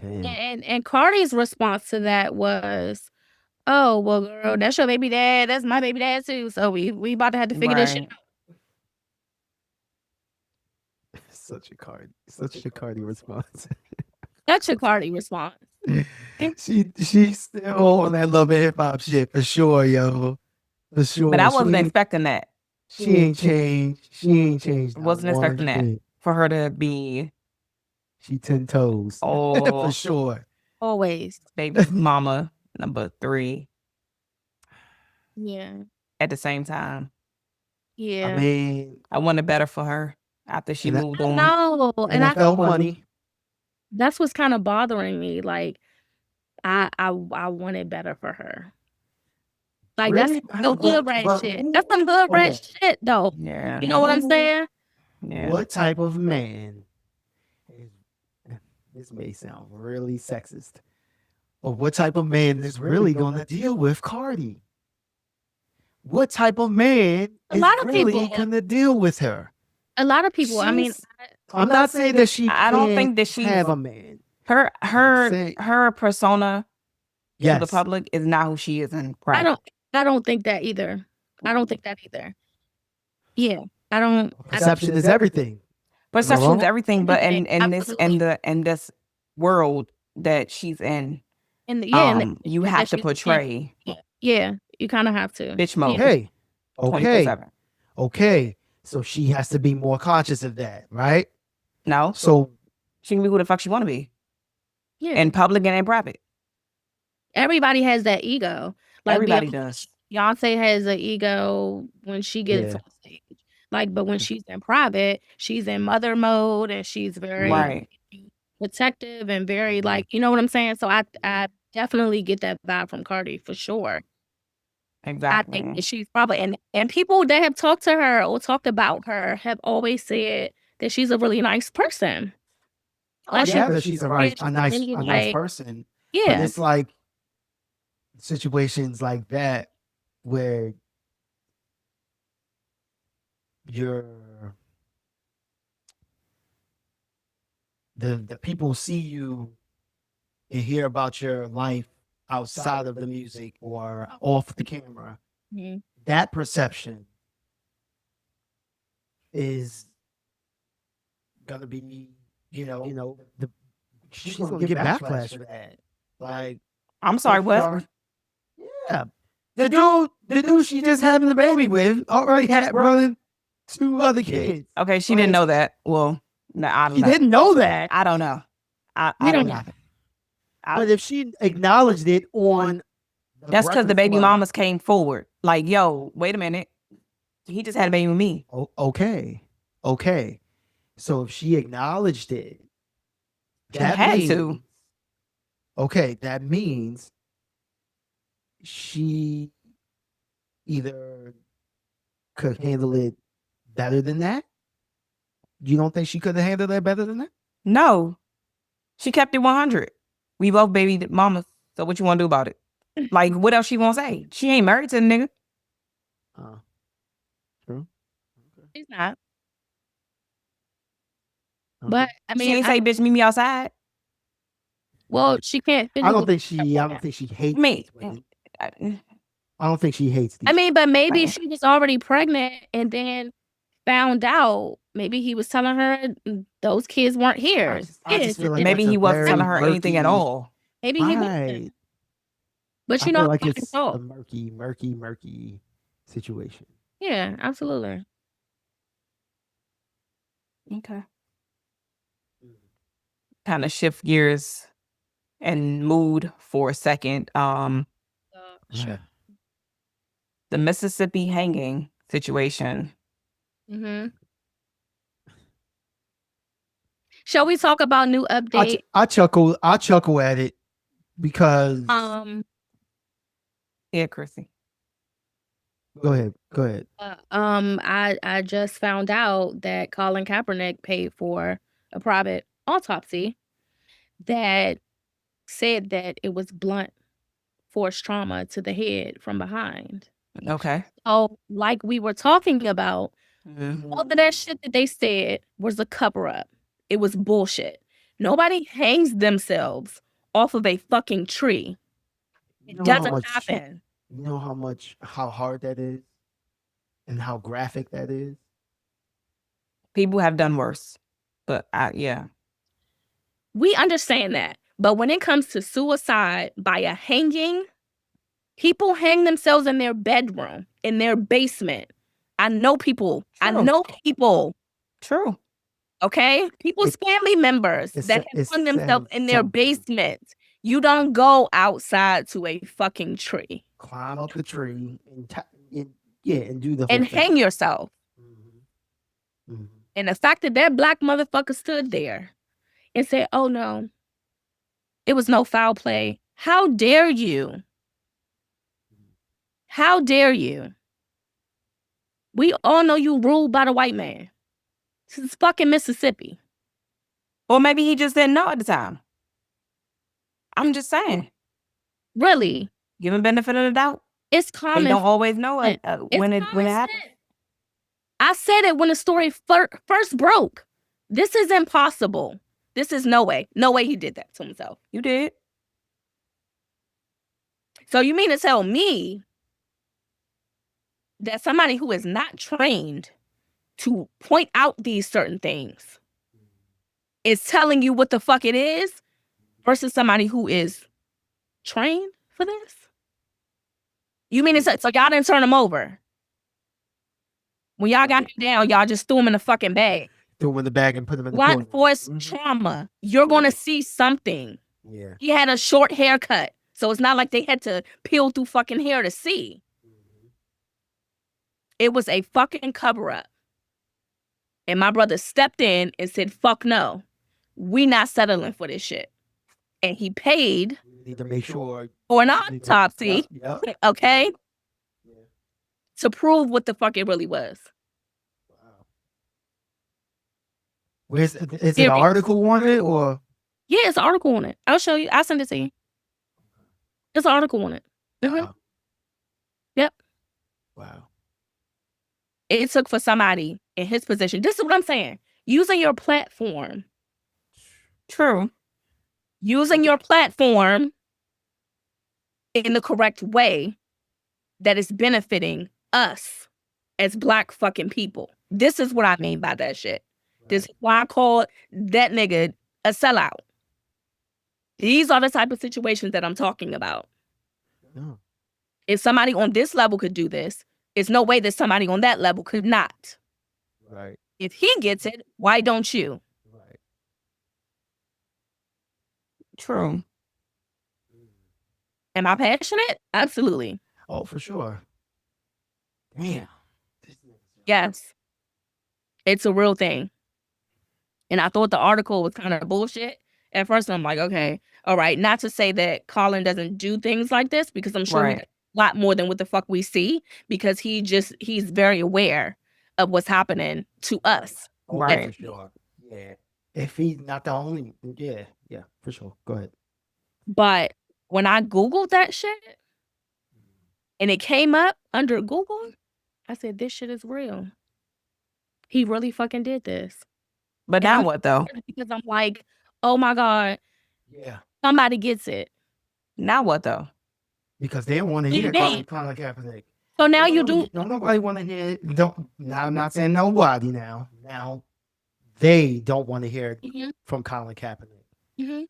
Damn. And Cardi's response to that was, "Oh, well, girl, that's your baby dad. That's my baby dad too. So we about to have to figure this shit out." Such a Cardi response. That's your Cardi response. She's still on that love and hip hop shit for sure, yo. For sure. But I wasn't expecting that. She ain't changed. She ain't changed. Wasn't expecting that for her to be. She 10 toes. Oh, for sure. Always. Baby mama number 3. Yeah. At the same time. Yeah. I mean, I wanted better for her after she moved on. No, and NFL money. That's what's kind of bothering me. Like, I wanted better for her. Like, really? That's no hood rat shit. That's some hood rat shit, though. Yeah. You know what I'm saying? Yeah. What type of man? This may sound really sexist, but what type of man is really going to deal with Cardi? What type of man is really going to deal with her? A lot of people. I mean, I'm not saying that she. I don't think that she have a man. Her persona to the public is not who she is in private. I don't think that either. Yeah, I don't. Perception is everything. Perception is everything, but in this world that she's in, you have to portray. Yeah, you kind of have to. Bitch mode. Okay. So she has to be more conscious of that, right? No. So she can be who the fuck she want to be. Yeah. In public and in private. Everybody has that ego. Like everybody does. Beyonce has an ego when she gets on stage. Like, but when she's in private, she's in mother mode and she's very protective and very like, you know what I'm saying? So I definitely get that vibe from Cardi for sure. Exactly. I think that she's probably and people that have talked to her or talked about her have always said that she's a really nice person. Like that she's a nice person. Yeah. But it's like situations like that where the people see you and hear about your life outside of the music or off the camera. Mm-hmm. That perception is gonna be, she's gonna get backlash for that. Like, I'm sorry, what? Yeah, the dude she just having the baby with already had running 2 other kids. Okay, she didn't know that. Well, no, I don't know. She didn't know that. I don't know. I don't know. But if she acknowledged it on, that's because the baby mamas came forward. Like, yo, wait a minute. He just had a baby with me. Okay. So if she acknowledged it, that had to. Okay, that means she either could handle it better than that. You don't think she could have handled it better than that? No. She kept it 100. We both baby mamas. So what you want to do about it? Like, what else she gonna say? She ain't married to the nigga. True. She's not. But I mean, she ain't say, "Bitch, meet me outside." Well, she can't. I don't think she hates me. I don't think she hates these. I mean, but maybe she was already pregnant and then found out. Maybe he was telling her those kids weren't here. I just feel like maybe he wasn't telling her anything at all. Maybe he wasn't. But I feel like it's a murky situation. Yeah, absolutely. Okay. Kind of shift gears and mood for a second. Sure. The Mississippi hanging situation. Mm-hmm. Shall we talk about new update? I chuckle at it because Yeah, Chrissy. Go ahead. I just found out that Colin Kaepernick paid for a private autopsy that said that it was blunt force trauma to the head from behind. Okay. Oh, like we were talking about, Mm-hmm. all of that shit that they said was a cover up. It was bullshit. Nobody hangs themselves off of a fucking tree. It doesn't happen. You know how hard that is, and how graphic that is. People have done worse, but yeah. We understand that. But when it comes to suicide by a hanging, people hang themselves in their bedroom, in their basement. I know people. True. Okay? People's family members that have hung themselves in their basement. You don't go outside to a fucking tree. Climb up the tree and do the whole and thing. Hang yourself. Mm-hmm. And the fact that black motherfucker stood there and said, oh no, it was no foul play. How dare you? How dare you? We all know you ruled by the white man. This is fucking Mississippi. Or maybe he just didn't know at the time. I'm just saying. Really? Give him benefit of the doubt. It's common. They don't always know it when it happens. I said it when the story first broke. This is impossible. This is no way. No way he did that to himself. You did. So you mean to tell me that somebody who is not trained to point out these certain things is telling you what the fuck it is versus somebody who is trained for this? You mean it's so y'all didn't turn him over? When y'all got him down, y'all just threw him in the fucking bag. Threw him in the bag and put him in the blunt force trauma. You're gonna see something. Yeah. He had a short haircut, so it's not like they had to peel through fucking hair to see. It was a fucking cover up. And my brother stepped in and said, fuck no. We not settling for this shit. And he paid need to make sure for an autopsy, okay? Yeah. To prove what the fuck it really was. Wow. Is it an article on it or? Yeah, it's an article on it. I'll show you. I'll send it to you. There's an article on it. Wow. Yep. Wow. It took for somebody in his position. This is what I'm saying. Using your platform. True. Using your platform in the correct way that is benefiting us as black fucking people. This is what I mean by that shit. Right. This is why I call that nigga a sellout. These are the type of situations that I'm talking about. No. If somebody on this level could do this, it's no way that somebody on that level could not. Right. If he gets it, why don't you? Right. True. Am I passionate? Absolutely. Oh, for sure. Damn. Yes. It's a real thing. And I thought the article was kind of bullshit. At first, I'm like, okay, all right. Not to say that Colin doesn't do things like this, because I'm sure he does a lot more than what the fuck we see, because he's very aware of what's happening to us. Right. For sure. Yeah. If he's not the only, yeah, for sure. Go ahead. But when I Googled that shit and it came up under Google, I said, this shit is real. He really fucking did this. But now what though? Because I'm like, oh my God. Yeah. Somebody gets it. Now what though? Because they want to hear Colin Kaepernick. So now you do. Don't nobody want to hear it. Now I'm not saying nobody now. Now they don't want to hear it from Colin Kaepernick. Mm-hmm.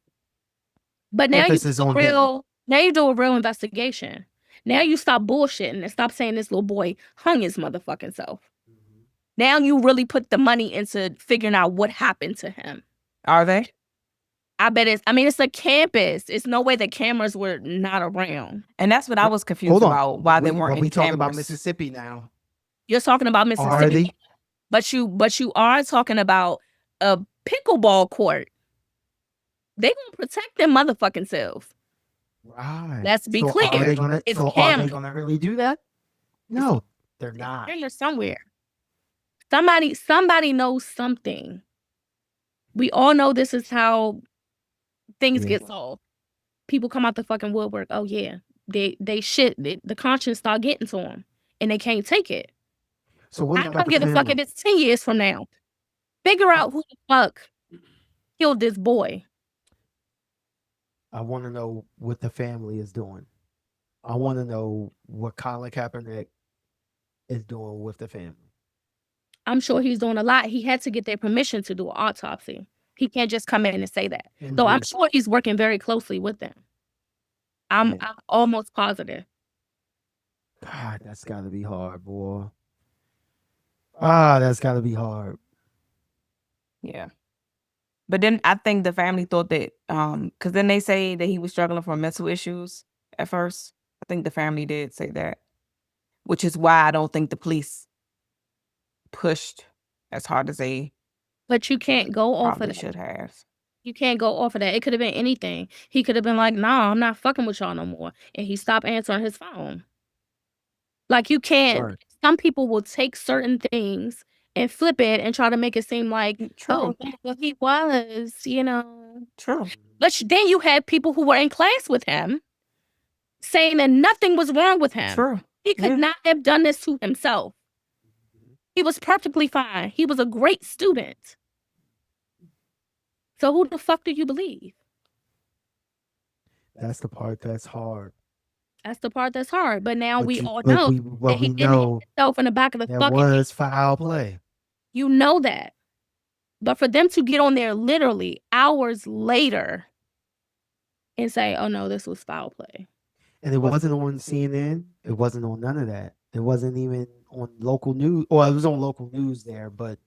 But now you do a real investigation. Now you stop bullshitting and stop saying this little boy hung his motherfucking self. Mm-hmm. Now you really put the money into figuring out what happened to him. Are they? I bet it's a campus. It's no way the cameras were not around. And that's what I was confused about, why they weren't in we talking cameras. about Mississipippi now. You're talking about Mississippi. Are they? But you are talking about a pickleball court. They gonna protect them motherfucking selves. Right. Let's be Are clear. they gonna? It's Are Kim. they gonna really do that? No, they're not. In there somewhere. Somebody knows something. We all know this is how things get solved. People come out the fucking woodwork. Oh yeah, the conscience start getting to them, and they can't take it. So what I about don't give a fuck if it's 10 years from now. Figure out who the fuck killed this boy. I want to know what the family is doing. I want to know what Colin Kaepernick is doing with the family. I'm sure he's doing a lot. He had to get their permission to do an autopsy. He can't just come in and say that. So I'm sure he's working very closely with them. I'm almost positive. God, that's got to be hard, boy. That's got to be hard. Yeah. But then I think the family thought that, because then they say that he was struggling from mental issues at first. I think the family did say that, which is why I don't think the police pushed as hard as they But you can't go off of probably that. should have. You can't go off of that. It could have been anything. He could have been like, nah, I'm not fucking with y'all no more. And he stopped answering his phone. Like, you can't. Sure. Some people will take certain things and flip it and try to make it seem like, True. oh, well, he was, True. But then you had people who were in class with him saying that nothing was wrong with him. True. He could not have done this to himself. He was perfectly fine. He was a great student. So who the fuck do you believe? That's the part that's hard. That's the part that's hard. But now But we you- all but know we- that but he we didn't know hit himself in the back of the There fucking was foul play. You know that. But for them to get on there literally hours later and say, oh no, this was foul play. And it wasn't on CNN. It wasn't on none of that. It wasn't even on local news. Or it was on local news there, but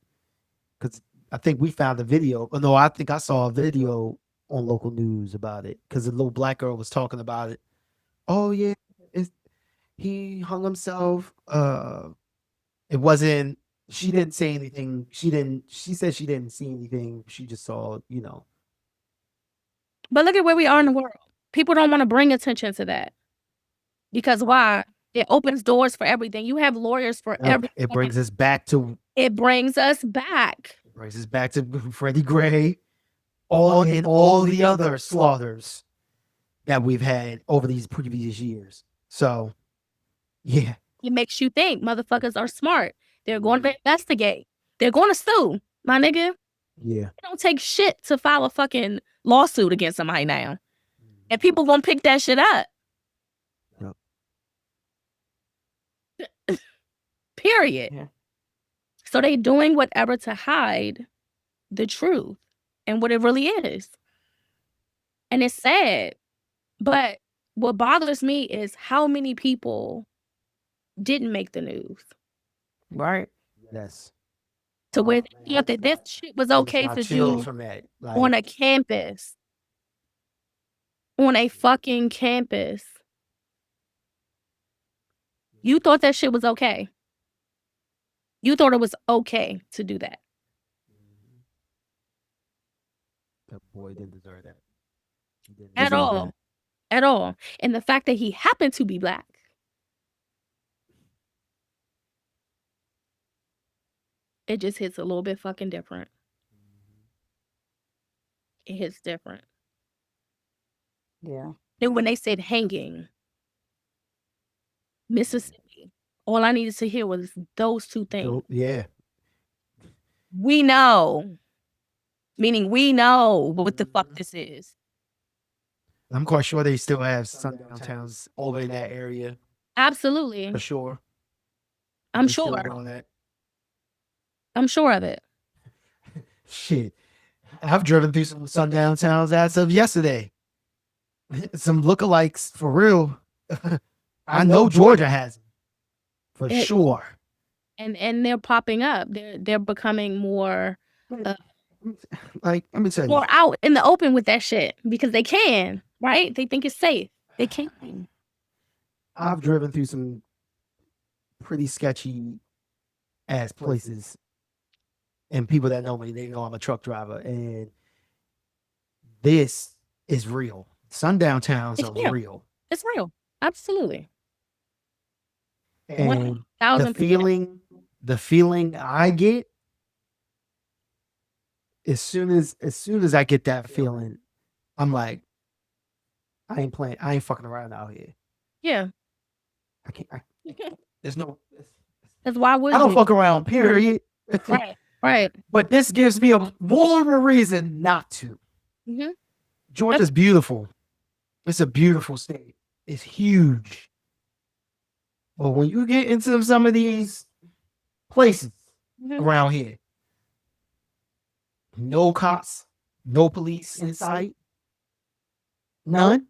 because I think we found a video. No, I think I saw a video on local news about it because the little black girl was talking about it. Oh yeah, he hung himself. It wasn't. She didn't say anything. She said she didn't see anything. She just saw, But look at where we are in the world. People don't want to bring attention to that. Because why? It opens doors for everything. You have lawyers for everything. It brings us back to. It brings us back. It brings us back to Freddie Gray, all the other slaughters that we've had over these previous years. So, yeah. It makes you think motherfuckers are smart. They're going to investigate. They're going to sue, my nigga. Yeah. It don't take shit to file a fucking lawsuit against somebody now. And people gonna pick that shit up. Yep. Period. Yeah. So they doing whatever to hide the truth and what it really is. And it's sad. But what bothers me is how many people didn't make the news. Right. Yes. To where they thought that this shit was okay to do from that. on a campus. On a fucking campus. You thought that shit was okay. You thought it was okay to do that. That boy didn't deserve that. At all. At all. And the fact that he happened to be black. It just hits a little bit fucking different. It hits different. Yeah. Then when they said hanging, Mississippi, all I needed to hear was those two things. Yeah. We know. Meaning we know what the fuck this is. I'm quite sure they still have sundown towns over in that area. Absolutely. For sure. I'm They're still sure. doing that. I'm sure of it. Shit. I've driven through some sundown towns as of yesterday. Some lookalikes for real. I know Georgia has them. For sure. And they're popping up. They're becoming more Like, let me tell you. more out in the open with that shit because they can, right? They think it's safe. They can. I've driven through some pretty sketchy ass places And people that know me, they know I'm a truck driver. And this is real. Sundown towns It's are real. real. It's real. Absolutely. And 1000%. the feeling I get as soon as I get that feeling, I'm like, I ain't playing. I ain't fucking around out here. Yeah. I can't. There's no. Because why would I don't you? fuck around. Period. Right. Right. But this gives me more of a reason not to. Mm-hmm. Georgia's beautiful. It's a beautiful state. It's huge. But when you get into some of these places around here, no cops, no police in sight, none.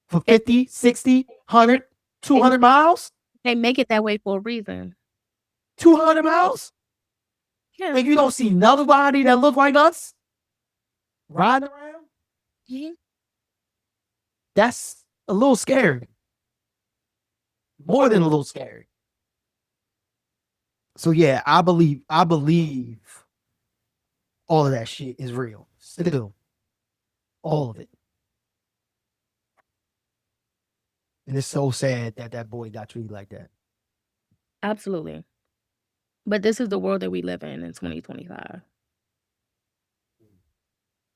For 50, 60, 100, 200 miles? They make it that way for a reason. 200 miles? Yeah. And you don't see nobody that look like us riding around? Mm-hmm. That's a little scary. More than a little scary. So yeah, I believe all of that shit is real. Still. All of it. And it's so sad that that boy got treated like that. Absolutely. But this is the world that we live in 2025.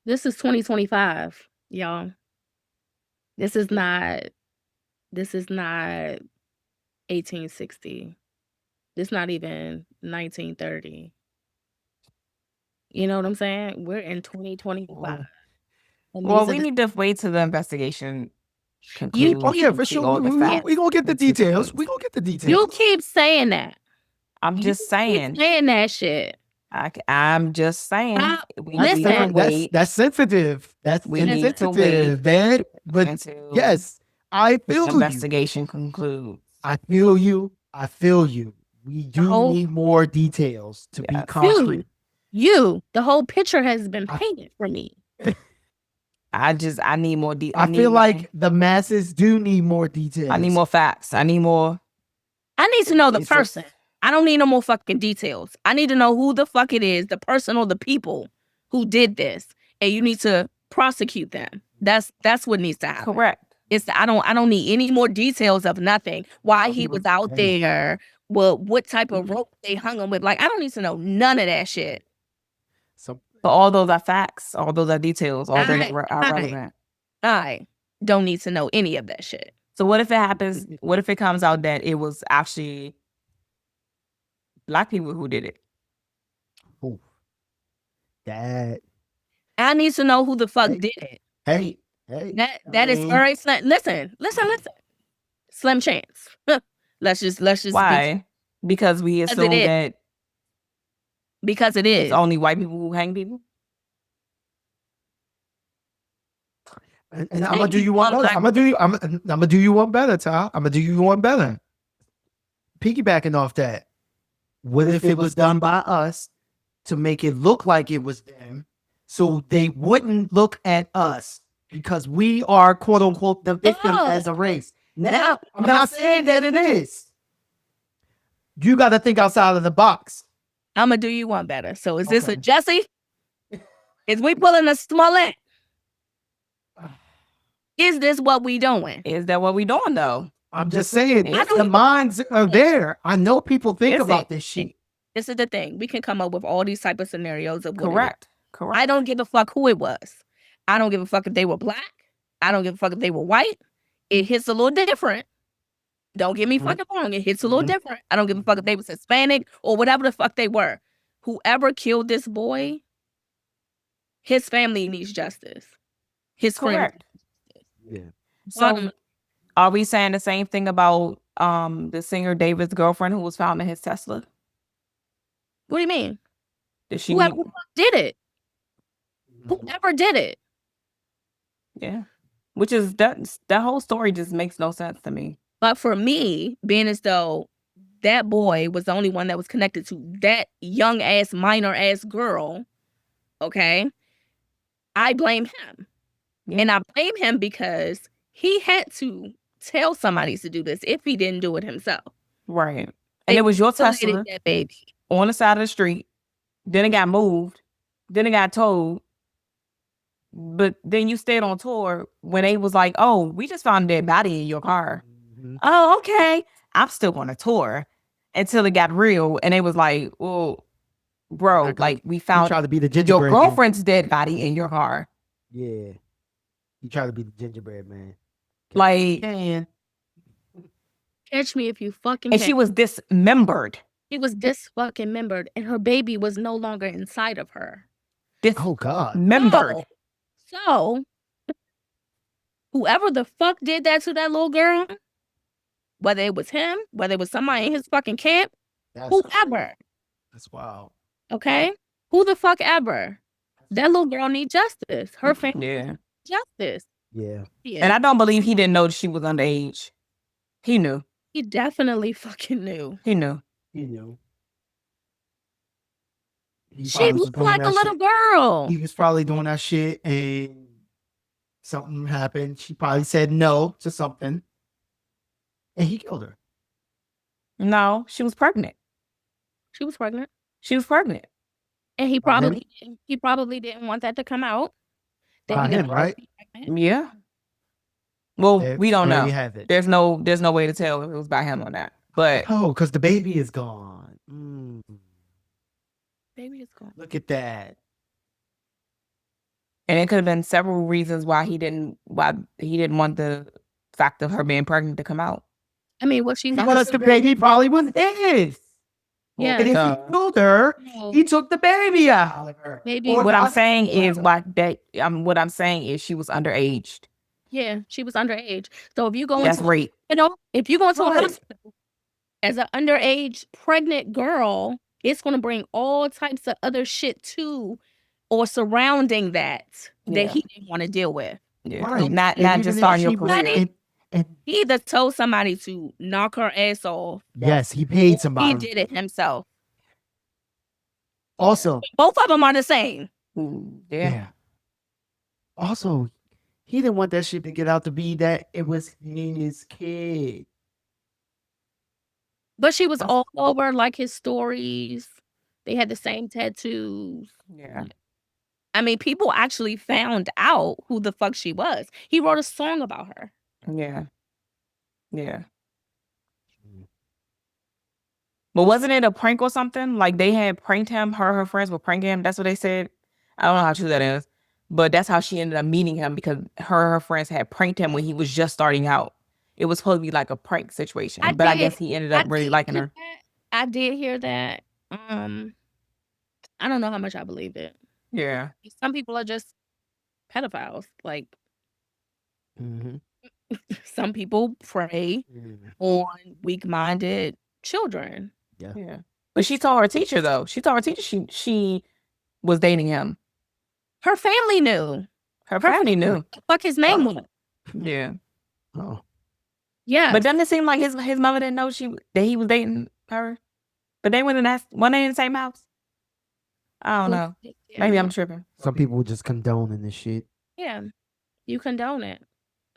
This is 2025, y'all. This is not 1860. This is not even 1930. You know what I'm saying? We're in 2025. Well, we need to wait till the investigation concludes. Oh yeah, for sure. We gonna get the details. We gonna get the details. You keep saying that. I'm just saying. Keep saying that shit. I'm just saying. We need Listen. to wait. That's sensitive. That's We need to sensitive, man. But until yes, I feel the you. investigation concludes. I feel you. I feel you. We do need more details to be concrete. The whole picture has been painted for me. I need more details. I feel like the masses do need more details. I need more facts. I need more. I need to know the person. I don't need no more fucking details. I need to know who the fuck it is, the person or the people who did this, and you need to prosecute them. That's what needs to happen. Correct. I don't need any more details of nothing. Why he was out there, well, what type of rope they hung him with. Like, I don't need to know none of that shit. But all those are facts. All those are details. All that are relevant. I don't need to know any of that shit. So what if it happens? What if it comes out that it was actually Black people who did it? Oh, that. I need to know who the fuck did it. Hey. That is very slim. Listen. Slim chance. Let's just. Why? Because we assume that. Because it is. It's only white people who hang people. And I'm gonna do you one better. I'm gonna do you one better, Ty. I'm gonna do you one better. Piggybacking off that, what if it was done by us to make it look like it was them, so they wouldn't look at us because we are quote unquote the victim as a race? Now, I'm not saying that it is. You got to think outside of the box. I'm gonna do you one better. So is this a Jesse? Is we pulling a Smollett? Is this what we doing? Is that what we doing though? I'm just saying, the minds are there. I know people think about this shit. This is the thing. We can come up with all these type of scenarios of correct. I don't give a fuck who it was. I don't give a fuck if they were black. I don't give a fuck if they were white. It hits a little different. Don't get me fucking wrong. It hits a little different. I don't give a fuck if they was Hispanic or whatever the fuck they were. Whoever killed this boy, his family needs justice. His friends. Yeah. So are we saying the same thing about the singer David's girlfriend who was found in his Tesla? What do you mean? Whoever did it. Whoever did it. Yeah. Which is that whole story just makes no sense to me. But for me, being as though that boy was the only one that was connected to that young ass minor ass girl, okay, I blame him. Yeah. And I blame him because he had to tell somebody to do this if he didn't do it himself. Right. And it was your Tesla that baby on the side of the street. Then it got moved. Then it got told. But then you stayed on tour when they was like, oh, we just found a dead body in your car. Mhm. Oh, okay. I'm still on a tour until it got real. And it was like, well, bro, Not gonna- like we You found try to be the your gingerbread man. girlfriend's dead body in your car. Yeah. You try to be the gingerbread man. Like, And Catch me if you fucking and can. she was dismembered. She was disfucking-membered, and her baby was no longer inside of her. oh God. Dismembered. So, whoever the fuck did that to that little girl, whether it was him, whether it was somebody in his fucking camp, whoever, That's wild. okay? Who the fuck ever. That little girl need justice. Her family Yeah. need justice. Yeah. Yeah. And I don't believe he didn't know she was underage. He knew. He definitely fucking knew. He knew. He knew. He She probably was looked doing like a that little shit. girl. He was probably doing that shit and something happened. She probably said no to something. And he killed her. No, she was pregnant. She was pregnant. She was pregnant. And he By him? probably didn't want that to come out. That By he didn't him, want her right? to be pregnant. Yeah. Well, There- we don't there know. you have it. There's no way to tell if it was by him or not. But Oh, because the baby is gone. Mm, Baby is gone. look at that. and it could have been several reasons why he didn't want the fact of her being pregnant to come out. I mean, what she's Because the baby probably was his. Yeah. And if Duh. he killed her, No, he took the baby out of her. maybe Or What I'm not- saying is what I'm saying is she was underage. yeah, she was underage. So if you go That's into rape. if you go into a Right. hospital as an underage pregnant girl, it's gonna bring all types of other shit too or surrounding that Yeah. he didn't want to deal with. Yeah. Right. Not And even just if starting your she was- career. and He either told somebody to knock her ass off. yes, he paid He somebody. did it himself. Also, Both of them are the same. Yeah. Also, he didn't want that shit to get out to be that it was his kid. But she was all over like his stories. They had the same tattoos. Yeah. I mean, people actually found out who the fuck she was. He wrote a song about her. Yeah. Yeah. But wasn't it a prank or something? Like they had pranked him, her friends were pranking him. That's what they said. I don't know how true that is. But that's how she ended up meeting him because her friends had pranked him when he was just starting out. It was supposed to be like a prank situation. I But I did- guess he ended up really did liking hear her. that. I did hear that. I don't know how much I believe it. Yeah. Some people are just pedophiles. Like Mm-hmm. some people prey on weak-minded children. Yeah. But she told her teacher though. She told her teacher she was dating him. Her family knew. Her family knew. What the fuck his name was. Yeah. Oh, Yeah. But doesn't it seem like his mother didn't know that he was dating her? But they went in one day in the same house. I don't know. Maybe I'm tripping. some people just condoning this shit. Yeah. You condone it.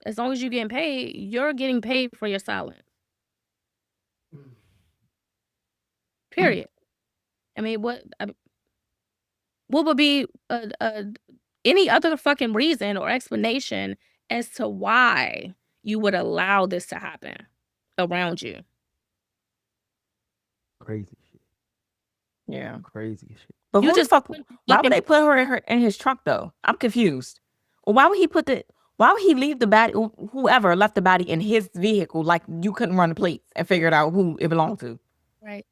As long as you're getting paid, you're getting paid for your silence. Period. I mean, what would be any other fucking reason or explanation as to why you would allow this to happen around you? Crazy shit. Yeah. Crazy shit. But You who just the fuck? put Why fucking- would they put her in his trunk though? I'm confused. Or why would he leave the body? Whoever left the body in his vehicle, like you couldn't run the plates and figure it out who it belonged to. Right.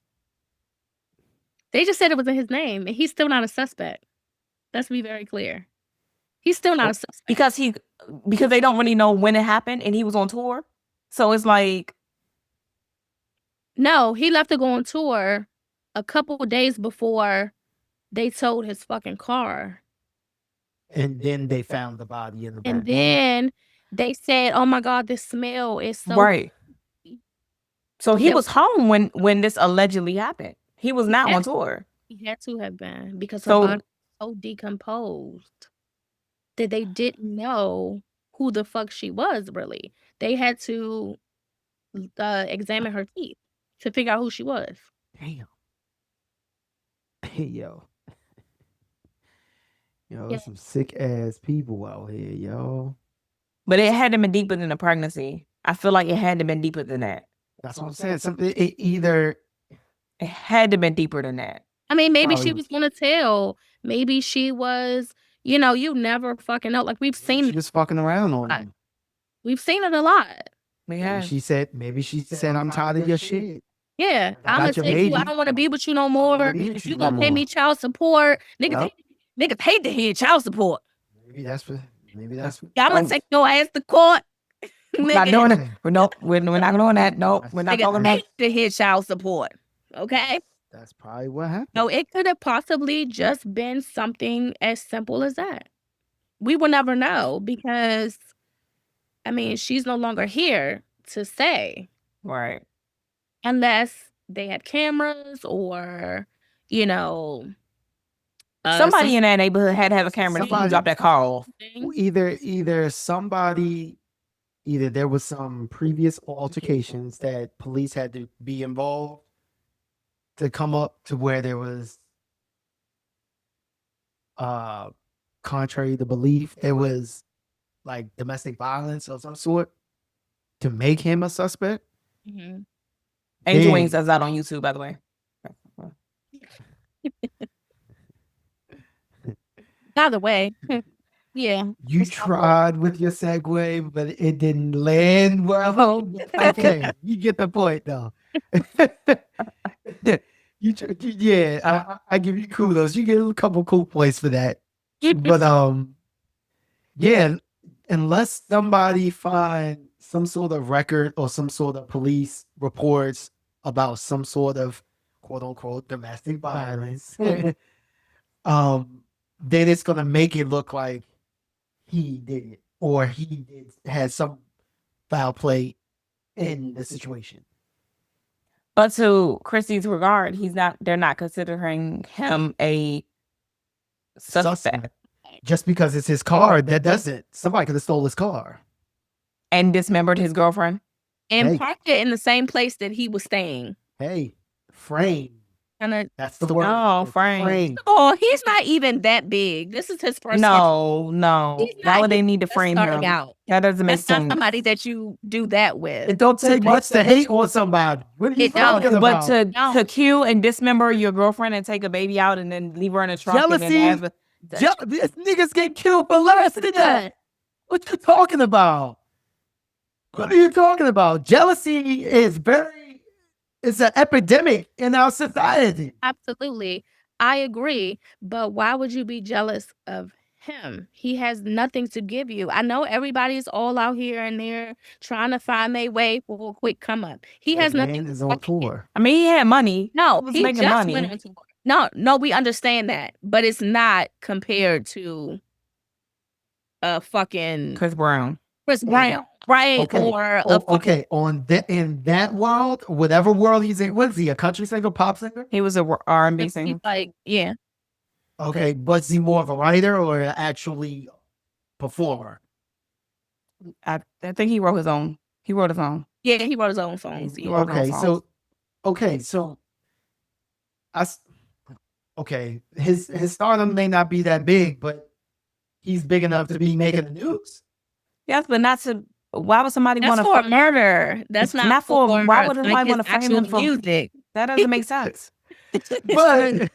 They just said it was in his name, and he's still not a suspect. Let's be very clear. He's still not a suspect. Because they don't really know when it happened and he was on tour. So it's like, No, he left to go on tour a couple of days before they towed his fucking car. And then they found the body in the And back. then they said, "Oh my God, this smell is so right. So he Yeah. was home when this allegedly happened. He was not on Yes. tour. He had to have been because her So- body was so decomposed that they didn't know who the fuck she was really. They had to examine her teeth to figure out who she was. Damn. Hey, yo. Yo, Yeah. there's some sick ass people out here, yo. But it had to been deeper than the pregnancy. I feel like it had to been deeper than that. That's what I'm saying. Something either It had to been deeper than that. I mean, maybe Probably she was gonna tell. Maybe she was, you never fucking know. Like we've she seen was fucking around on him. we've seen it a lot. Yeah. Maybe she said, I'm tired of your shit. Yeah. I I'm gonna got your take you. I baby. don't want to be with you no more. be with If you you no gonna pay more. me child support, Yup. niggas hate to hear child support. Maybe that's what Yeah, I'm gonna take your ass to court. We're not doing it. We're not doing that. Nope. We're not Niggas talking about hate to hear child support. Okay. that's probably what happened. No, it could have possibly just been something as simple as that. We will never know because, I mean, she's no longer here to say right. unless they had cameras or, Somebody in that neighborhood had to have a camera to Somebody- drop that car off. Either there was some previous altercations that police had to be involved to come up to where there was contrary to belief, there was like domestic violence of some sort to make him a suspect. Mhm. Angel Then- Wings does that on YouTube, by the way. By the way, yeah. You tried with your segue, but it didn't land well. Okay, you get the point, though. I give you kudos. You get a couple cool points for that. But yeah, unless somebody find some sort of record or some sort of police reports about some sort of quote unquote domestic violence, then it's gonna make it look like he did it or had some foul play in the situation. But to Chrissy's regard, they're not considering him a suspect. Just because it's his car, that doesn't. Somebody could have stole his car And dismembered his girlfriend. And Hey. parked it in the same place that he was staying. Hey, frame. And That's the word. Oh, It's frame. oh, he's not even that big. This is his first. No. He's Why not would they even need to just frame starting him? out. That doesn't make That's not sense. somebody that you do that with. It don't take much to hate on somebody. What are you It don't. talking But about? to kill and dismember your girlfriend and take a baby out and then leave her in a trunk Jealousy. and then have These niggas get killed for less than that. What you talking about? What are you talking about? Jealousy is it's an epidemic in our society. Absolutely. I agree. But why would you be jealous of him? He has nothing to give you. I know everybody's all out here and they're trying to find their way for a quick come up. He has nothing. Man is on tour. I mean, he had money. No, was he making just money. went on tour. No, we understand that, but it's not compared to fucking Chris Brown. Chris Brown, right? Okay. Or Okay, in that world, whatever world he's in, what is he, a country singer, pop singer? He was a R&B singer. like, yeah, Okay, but is he more of a writer or an actually performer? I think he wrote his own. He wrote his own. yeah, he wrote his own songs. Yeah. Okay, so his stardom may not be that big, but he's big enough to be making the news. Yes, but not to. Why would somebody That's want for murder. That's not for. Why would like somebody his want to frame actual him for music? That doesn't make sense. But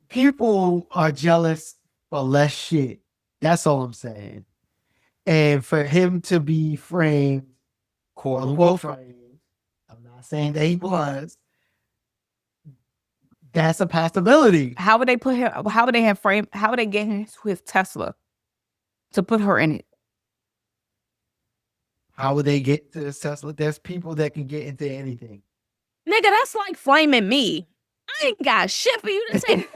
people are jealous for less shit. That's all I'm saying. And for him to be framed, quote unquote framed, I'm not saying that he was. That's a possibility. How would they put him? How would they have framed? How would they get him to his Tesla to put her in it? How would they get to this Tesla? There's people that can get into anything. Nigga, that's like flaming me. I ain't got shit for you to say.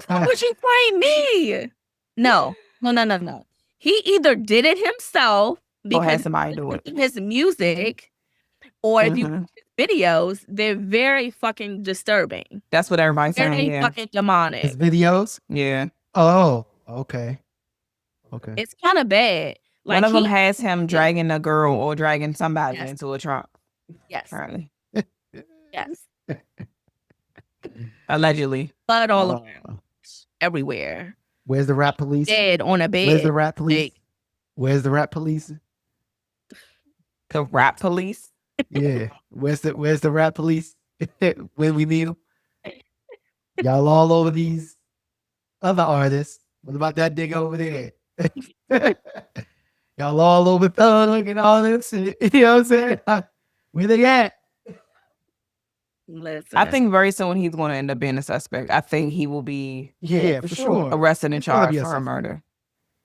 Why would you flame me? No. He either did it himself Or had because somebody do it. of his music, or if you Mhm. watch his videos, they're very fucking disturbing. That's what everybody's Very saying. Yeah, fucking demonic. His videos? yeah. Oh, okay. Okay. It's kind of bad. Like One of them he- has him dragging a girl or dragging somebody Yes. into a truck. yes, Apparently, yes, allegedly. blood all Uh, around, everywhere. Where's the rap police? Dead on a bed. Where's the rap police? Like, Where's the rap police? The rap police. Yeah. Where's the rap police when we need them? Y'all all over these other artists. What about that nigga over there? Y'all all over Thug and all this. You know what I'm saying? Where they at? listen. I think very soon he's going to end up being a suspect. I think he will be Yeah, for sure. arrested and He's gonna charged be a for her suspect. murder.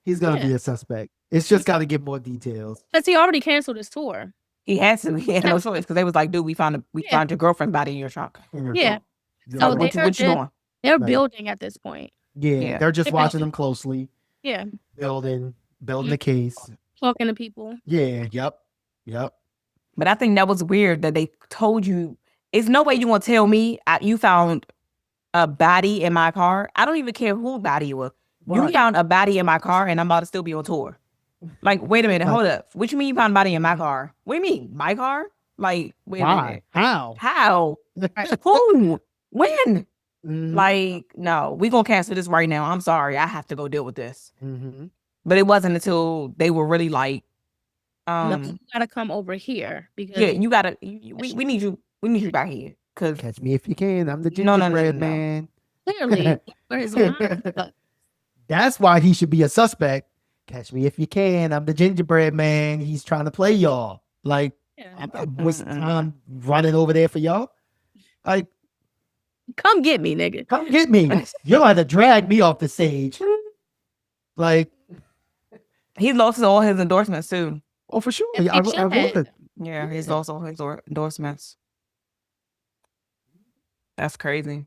He's gonna be a suspect. It's just got to get more details. Because he already canceled his tour. He had to. He had no choice because they was like, "Dude, we found your girlfriend's body in your trunk. Yeah. So So what you doing?" They're Right. building at this point. yeah, they're just They're watching building. them closely, Yeah. building the case. Talking to people. Yeah, yep. But I think that was weird that they told you. It's no way you want to tell me you found a body in my car. I don't even care who body it was. You Right. found a body in my car and I'm about to still be on tour. Like, wait a minute, hold up. What you mean you found a body in my car? What do you mean, my car? Like, wait a minute. How? How? Who? When? Mhm. Like, no, we gonna cancel this right now. I'm sorry, I have to go deal with this. Mhm. But it wasn't until they were really like, No, you gotta come over here because yeah, you gotta. We need you. We need you back here because Catch me if you can. I'm the No, gingerbread no. man. clearly where his mind is. That's why he should be a suspect. Catch me if you can. I'm the gingerbread man. He's trying to play y'all. Like, Yeah. I'm not wasting time running over there for y'all. Like, Come get me, nigga. come get me. You'll have to drag me off the stage. Like, he lost all his endorsements too. oh, for sure. If I he should. would. Yeah, he's lost all his endorsements. That's crazy.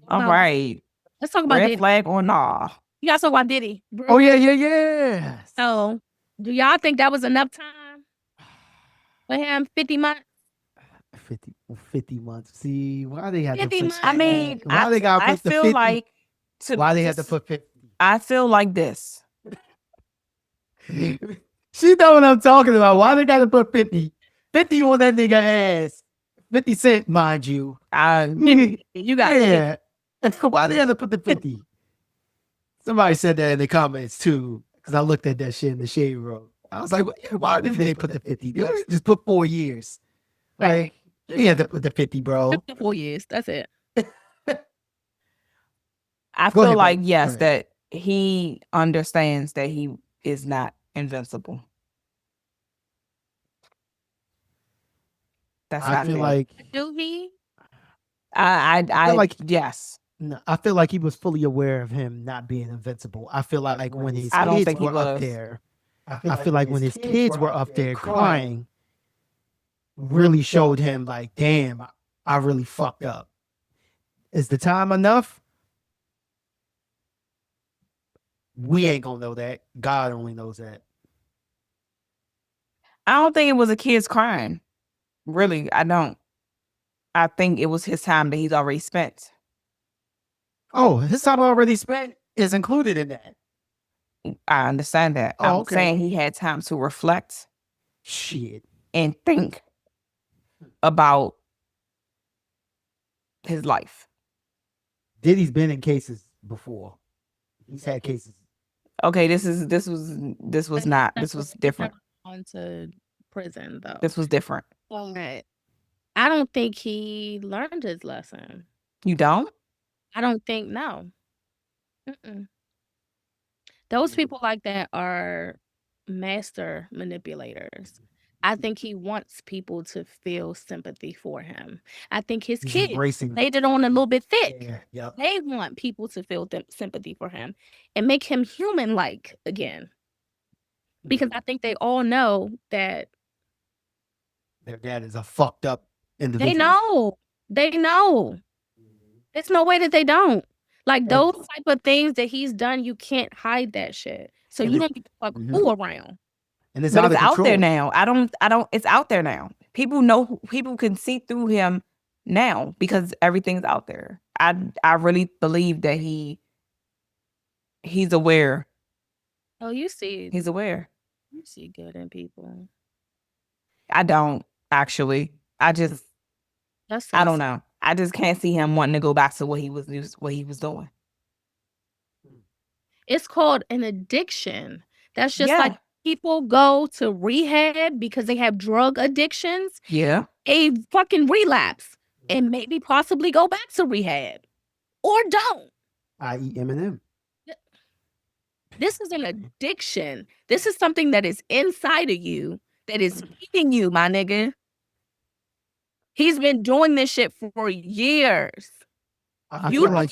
All Well, right, Let's talk about red Diddy. flag or nah? You gotta talk about Diddy. Oh, yeah. So, do y'all think that was enough time for him? 50 months? 50 months. See, why they had to 50 put months. I mean, why they gotta I put the feel 50? like Why they had to put 50? I feel like this. She know what I'm talking about. Why they gotta put 50? 50 on that nigga ass. 50 cent, mind you. You got Yeah. Why they had to put the 50? Somebody said that in the comments too, because I looked at that shit in the shade room. I was like, why did they put the 50? Just put 4 years. Like, you had to put the 50, bro. 4 years. That's it. I Go feel ahead, like babe. yes, Go ahead. that he understands that he is not invincible. That's how I feel feel. like Do he? I feel like- yes. no, I feel like he was fully aware of him not being invincible. I feel like when his I don't kids think he were up was. there, I feel like when his kids were up there crying, really showed him like, damn, I really fucked up. Is the time enough? We ain't gonna know that. God only knows that. I don't think it was a kid's crime. Really, I don't. I think it was his time that he's already spent. Oh, his time already spent is included in that. I understand that. Oh, I'm okay. saying he had time to reflect Shit. and think about his life. Diddy's been in cases before. He's had cases. Okay, this was different. On to prison though. This was different. Okay. I don't think he learned his lesson. You don't? I don't think no. Mm-mm. Those people like that are master manipulators. I think he wants people to feel sympathy for him. I think his He's kids embracing. laid it on a little bit thick. Yeah, yep. They want people to feel sympathy for him and make him human-like again. Because I think they all know that Their dad is a fucked up individual. they know. They know. There's no way that they don't. Like those type of things that he's done, you can't hide that shit. So And you it- don't get to fuck Mhm. fool around. And it's But out it's of out there control. now. I don't it's out there now. People know, people can see through him now because everything's out there. I really believe that he's aware. Oh, you see He's aware. good in people. I don't actually. I That's don't know. I just can't see him wanting to go back to what he was doing. It's called an addiction. That's just Yeah. like people go to rehab because they have drug addictions. Yeah. A fucking relapse and maybe possibly go back to rehab or don't. I.e. Eminem. This is an addiction. This is something that is inside of you that is eating you, my nigga. He's been doing this shit for years. I feel like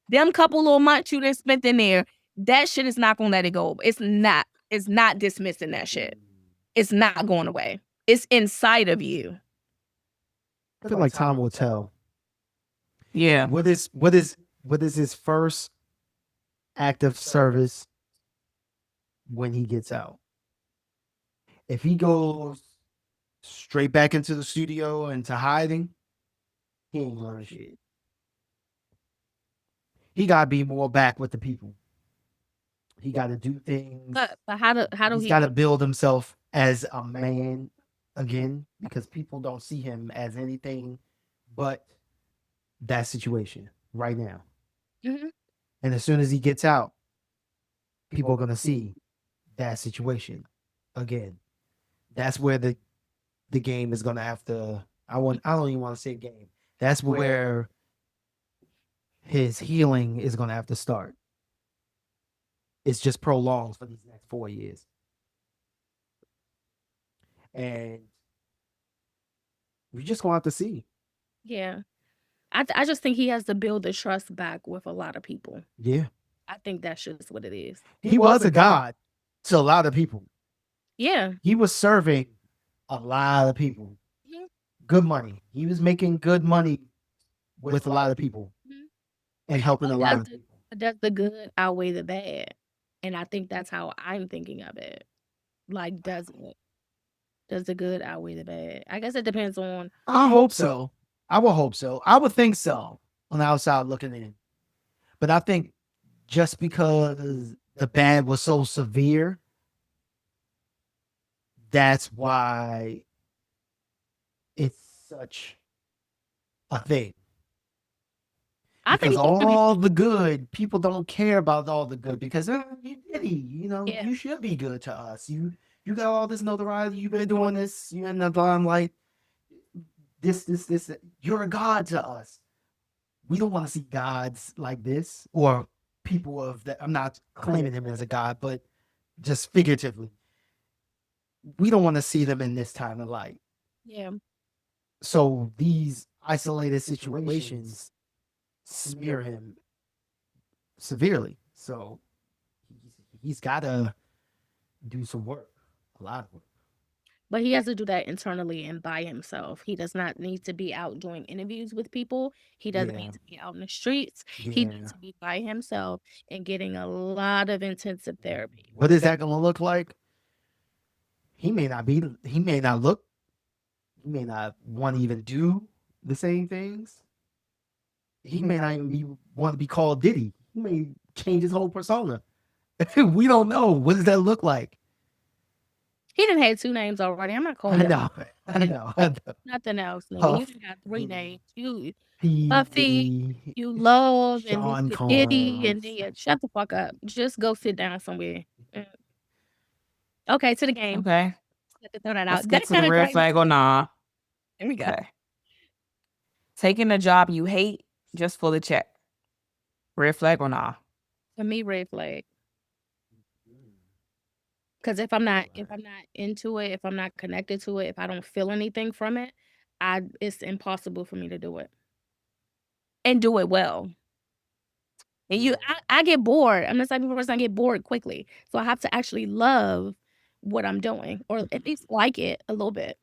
Them couple little months you done spent in there, that shit is not gonna let it go. It's not dismissing that shit. It's not going away. It's inside of you. I feel like time will tell. Yeah. What is his first act of service when he gets out? If he goes straight back into the studio and to hiding, he ain't learning shit. He gotta be more back with the people. He gotta do things. But how do He's gotta build himself as a man again, because people don't see him as anything but that situation right now. Mhm. And as soon as he gets out, people are gonna see that situation again. That's where the game is gonna have to. I don't even want to say game. That's where his healing is gonna have to start. It's just prolonged for these next 4 years, and we just gonna have to see. Yeah. I just think he has to build the trust back with a lot of people. Yeah, I think that's just what it is. he was a god to a lot of people. Yeah. He was serving a lot of people. Mhm. Good money. He was making good money with a lot of people Mhm. and helping a lot of people. Does the good outweigh the bad? And I think that's how I'm thinking of it. Like, does the good outweigh the bad? I guess it depends on. I hope so. I would hope so. I would think so on the outside looking in. But I think just because the bad was so severe, that's why it's such a thing. I Because think all the good, people don't care about all the good because you Diddy, Yeah. you should be good to us. You got all this notoriety. You've been doing this. You're in the limelight. This. You're a god to us. We don't want to see gods like this or people of that. I'm not claiming him as a god, but just figuratively, we don't want to see them in this time of light. Yeah. So these isolated situations smear him severely. So he's got to do some work, a lot of work. But he has to do that internally and by himself. He does not need to be out doing interviews with people. He doesn't Yeah. need to be out in the streets. He Yeah. needs to be by himself and getting a lot of intensive therapy. What is that going to look like? He may not want to even do the same things. He may not even want to be called Diddy. He may change his whole persona. We don't know. What does that look like? He done had 2 names already. I'm not calling him I know. nothing else, nigga. Puff. You done got 3 names. You He, Puffy, you Love, and Sean you Diddy, and Combs. then you shut the fuck up. Just go sit down somewhere. Okay, to the game. Okay. Let to throw that Let's out. get to the red flag or nah. There we go. Okay. Taking a job you hate just for the check. Red flag or nah? For me, red flag. Because if I'm not into it, if I'm not connected to it, if I don't feel anything from it, it's impossible for me to do it and do it well. And I get bored. I'm the type of person I get bored quickly, so I have to actually love what I'm doing, or at least like it a little bit.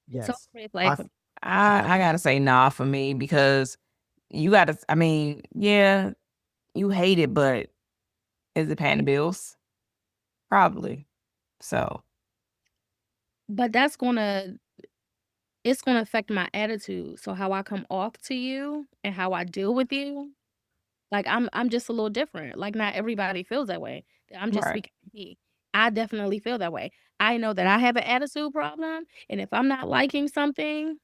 Yes. So red flag. I gotta say nah for me because you gotta. I mean, yeah, you hate it, but is it paying the bills? Probably. So. But it's gonna affect my attitude. So how I come off to you and how I deal with you, like I'm just a little different. Like not everybody feels that way. I'm just Right. speaking for me. I definitely feel that way. I know that I have an attitude problem, and if I'm not liking something,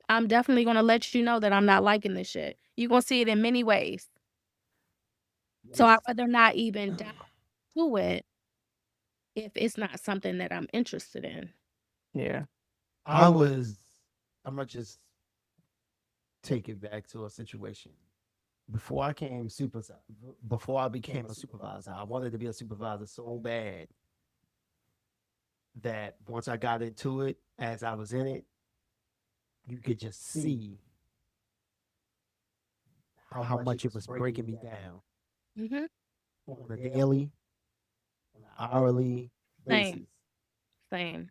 I'm definitely gonna let you know that I'm not liking this shit. You're gonna see it in many ways. So I'd rather not even dive to it if it's not something that I'm interested in. Yeah. I'm gonna just take it back to a situation. Before I became a supervisor, I wanted to be a supervisor so bad that once I got into it, as I was in it, you could just see how much it was breaking me down Mm-hmm. on a daily, hourly basis. Same.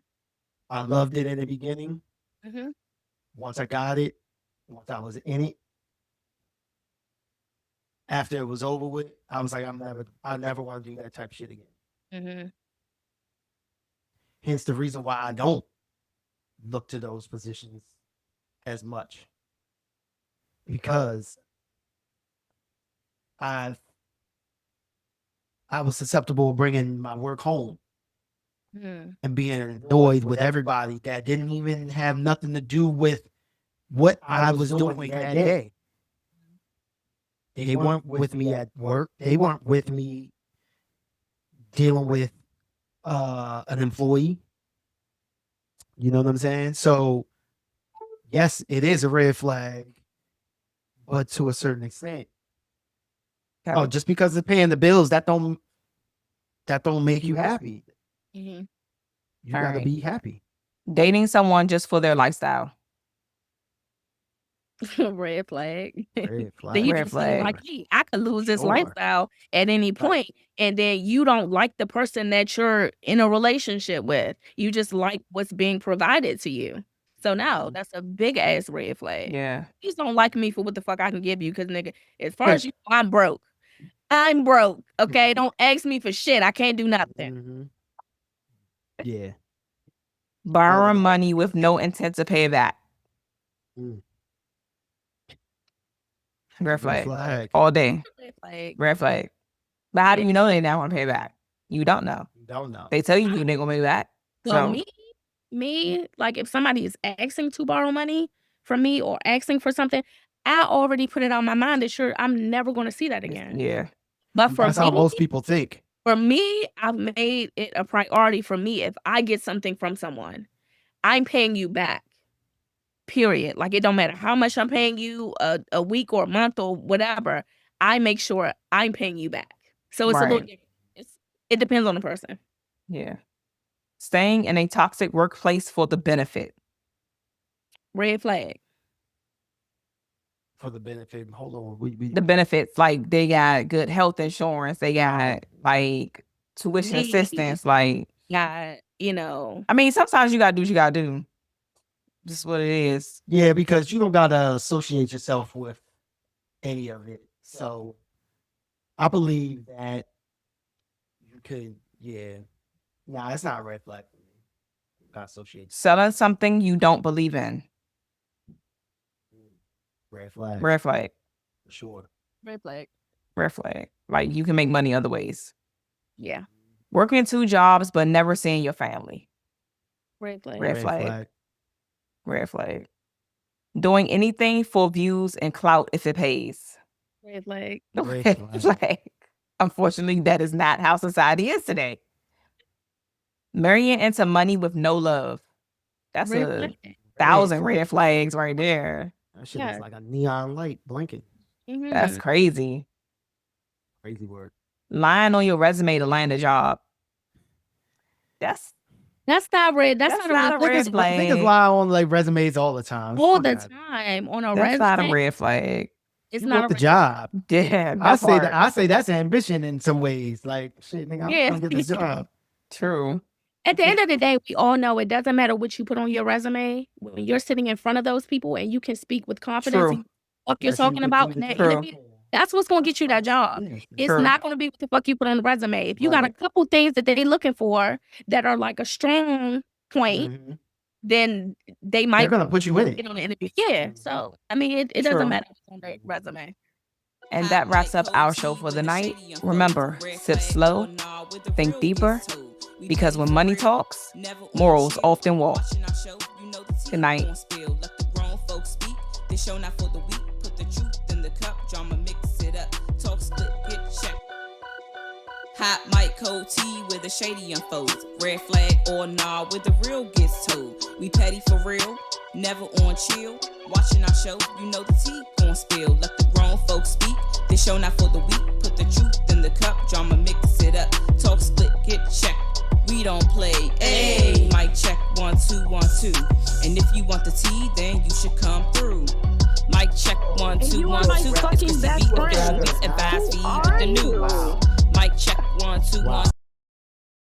I loved it in the beginning. Mm-hmm. Once I got it, once I was in it, after it was over with, I was like, I never want to do that type of shit again. Mm-hmm. Hence the reason why I don't look to those positions as much, because I was susceptible of bringing my work home and being annoyed with everybody that didn't even have nothing to do with what I was doing that day. They weren't with me at work. They weren't with me dealing with an employee. You know what I'm saying? So yes, it is a red flag, but to a certain extent. Oh, just because it's paying the bills, that don't make you happy. Mm-hmm. You gotta be happy. Dating someone just for their lifestyle. Red flag. Red flag. Then you Red just see flag. like, hey, I could lose this Sure. lifestyle at any point, and then you don't like the person that you're in a relationship with. You just like what's being provided to you. So now that's a big ass red flag. Yeah. You just don't like me for what the fuck I can give you, because nigga, as far as you know, I'm broke. I'm broke. Okay, don't ask me for shit. I can't do nothing. Mm-hmm. Yeah. Borrowing money with no intent to pay back. Mm. Red flag. flag. All day. Red flag. Red flag. But how do you know they not want to pay back? You don't know. You don't know. They tell you they're gonna pay back. Well, So me, like if somebody is asking to borrow money from me or asking for something, I already put it on my mind that sure I'm never going to see that again. yeah. But for That's how me, most people think. for me, I've made it a priority for me. If I get something from someone, I'm paying you back. Period. Like it don't matter how much I'm paying you a week or a month or whatever. I make sure I'm paying you back. So it's a little different. It depends on the person. Yeah. Staying in a toxic workplace for the benefit. Red flag. For the benefit, hold on. The benefits, like they got good health insurance, they got like tuition assistance, like got, you know. I mean, sometimes you gotta do what you gotta do. Just what it is. Yeah, because you don't gotta associate yourself with any of it. So I believe that you could, Nah, it's not a red flag for me. Not associate. Selling something you don't believe in. Red flag. Red flag. For sure. Red flag. Red flag. Like you can make money other ways. Yeah. Working 2 jobs but never seeing your family. Red flag. Red flag. Red flag. Doing anything for views and clout if it pays. Red flag. Red flag. Unfortunately, that is not how society is today. Marrying into money with no love. That's Red a flag. 1,000 red flags right there. That shit is like a neon light blinking. Mhm. That's crazy. Crazy word. Lying on your resume to land a job. That's not red. That's not a red red flag. Niggas lie on like resumes all the time. all Fuck the that. time on a That's resume. not a red flag. It's You not want a the job. Yeah, I say that's ambition in some ways. Like shit, nigga, Yeah. I'm gonna get this job. True. At the end of the day, we all know it doesn't matter what you put on your resume. When you're sitting in front of those people and you can speak with confidence, True. and what you're Yes, you talking can about do in that True. interview, that's what's going to get you that job. It's True. not going to be what the fuck you put on the resume. If you got a couple things that they're looking for that are like a strong point, Mhm. then they might They're gonna put you in get it. on the interview. Yeah. So, I mean, it True. doesn't matter what's on their resume. And that wraps up our show for the night. Remember, sip slow, think deeper, because when money talks, morals often walk. Good night. This show not for the weak. Put the truth in the cup, drama mix it up. Talk split, get checked. Hot mic, cold tea where the shady unfolds. Red flag or nah where the real gets told. We petty for real, never on chill. Watching our show, you know the tea gon' spill. Let the grown folks speak, this show not for the weak. Put the truth in the cup, drama mix it up. Talk split, get checked. We don't play. Ayy, mic check 1 2 1 2. And if you want the tea, then you should come through. Mic check 1 2 1 2. It's the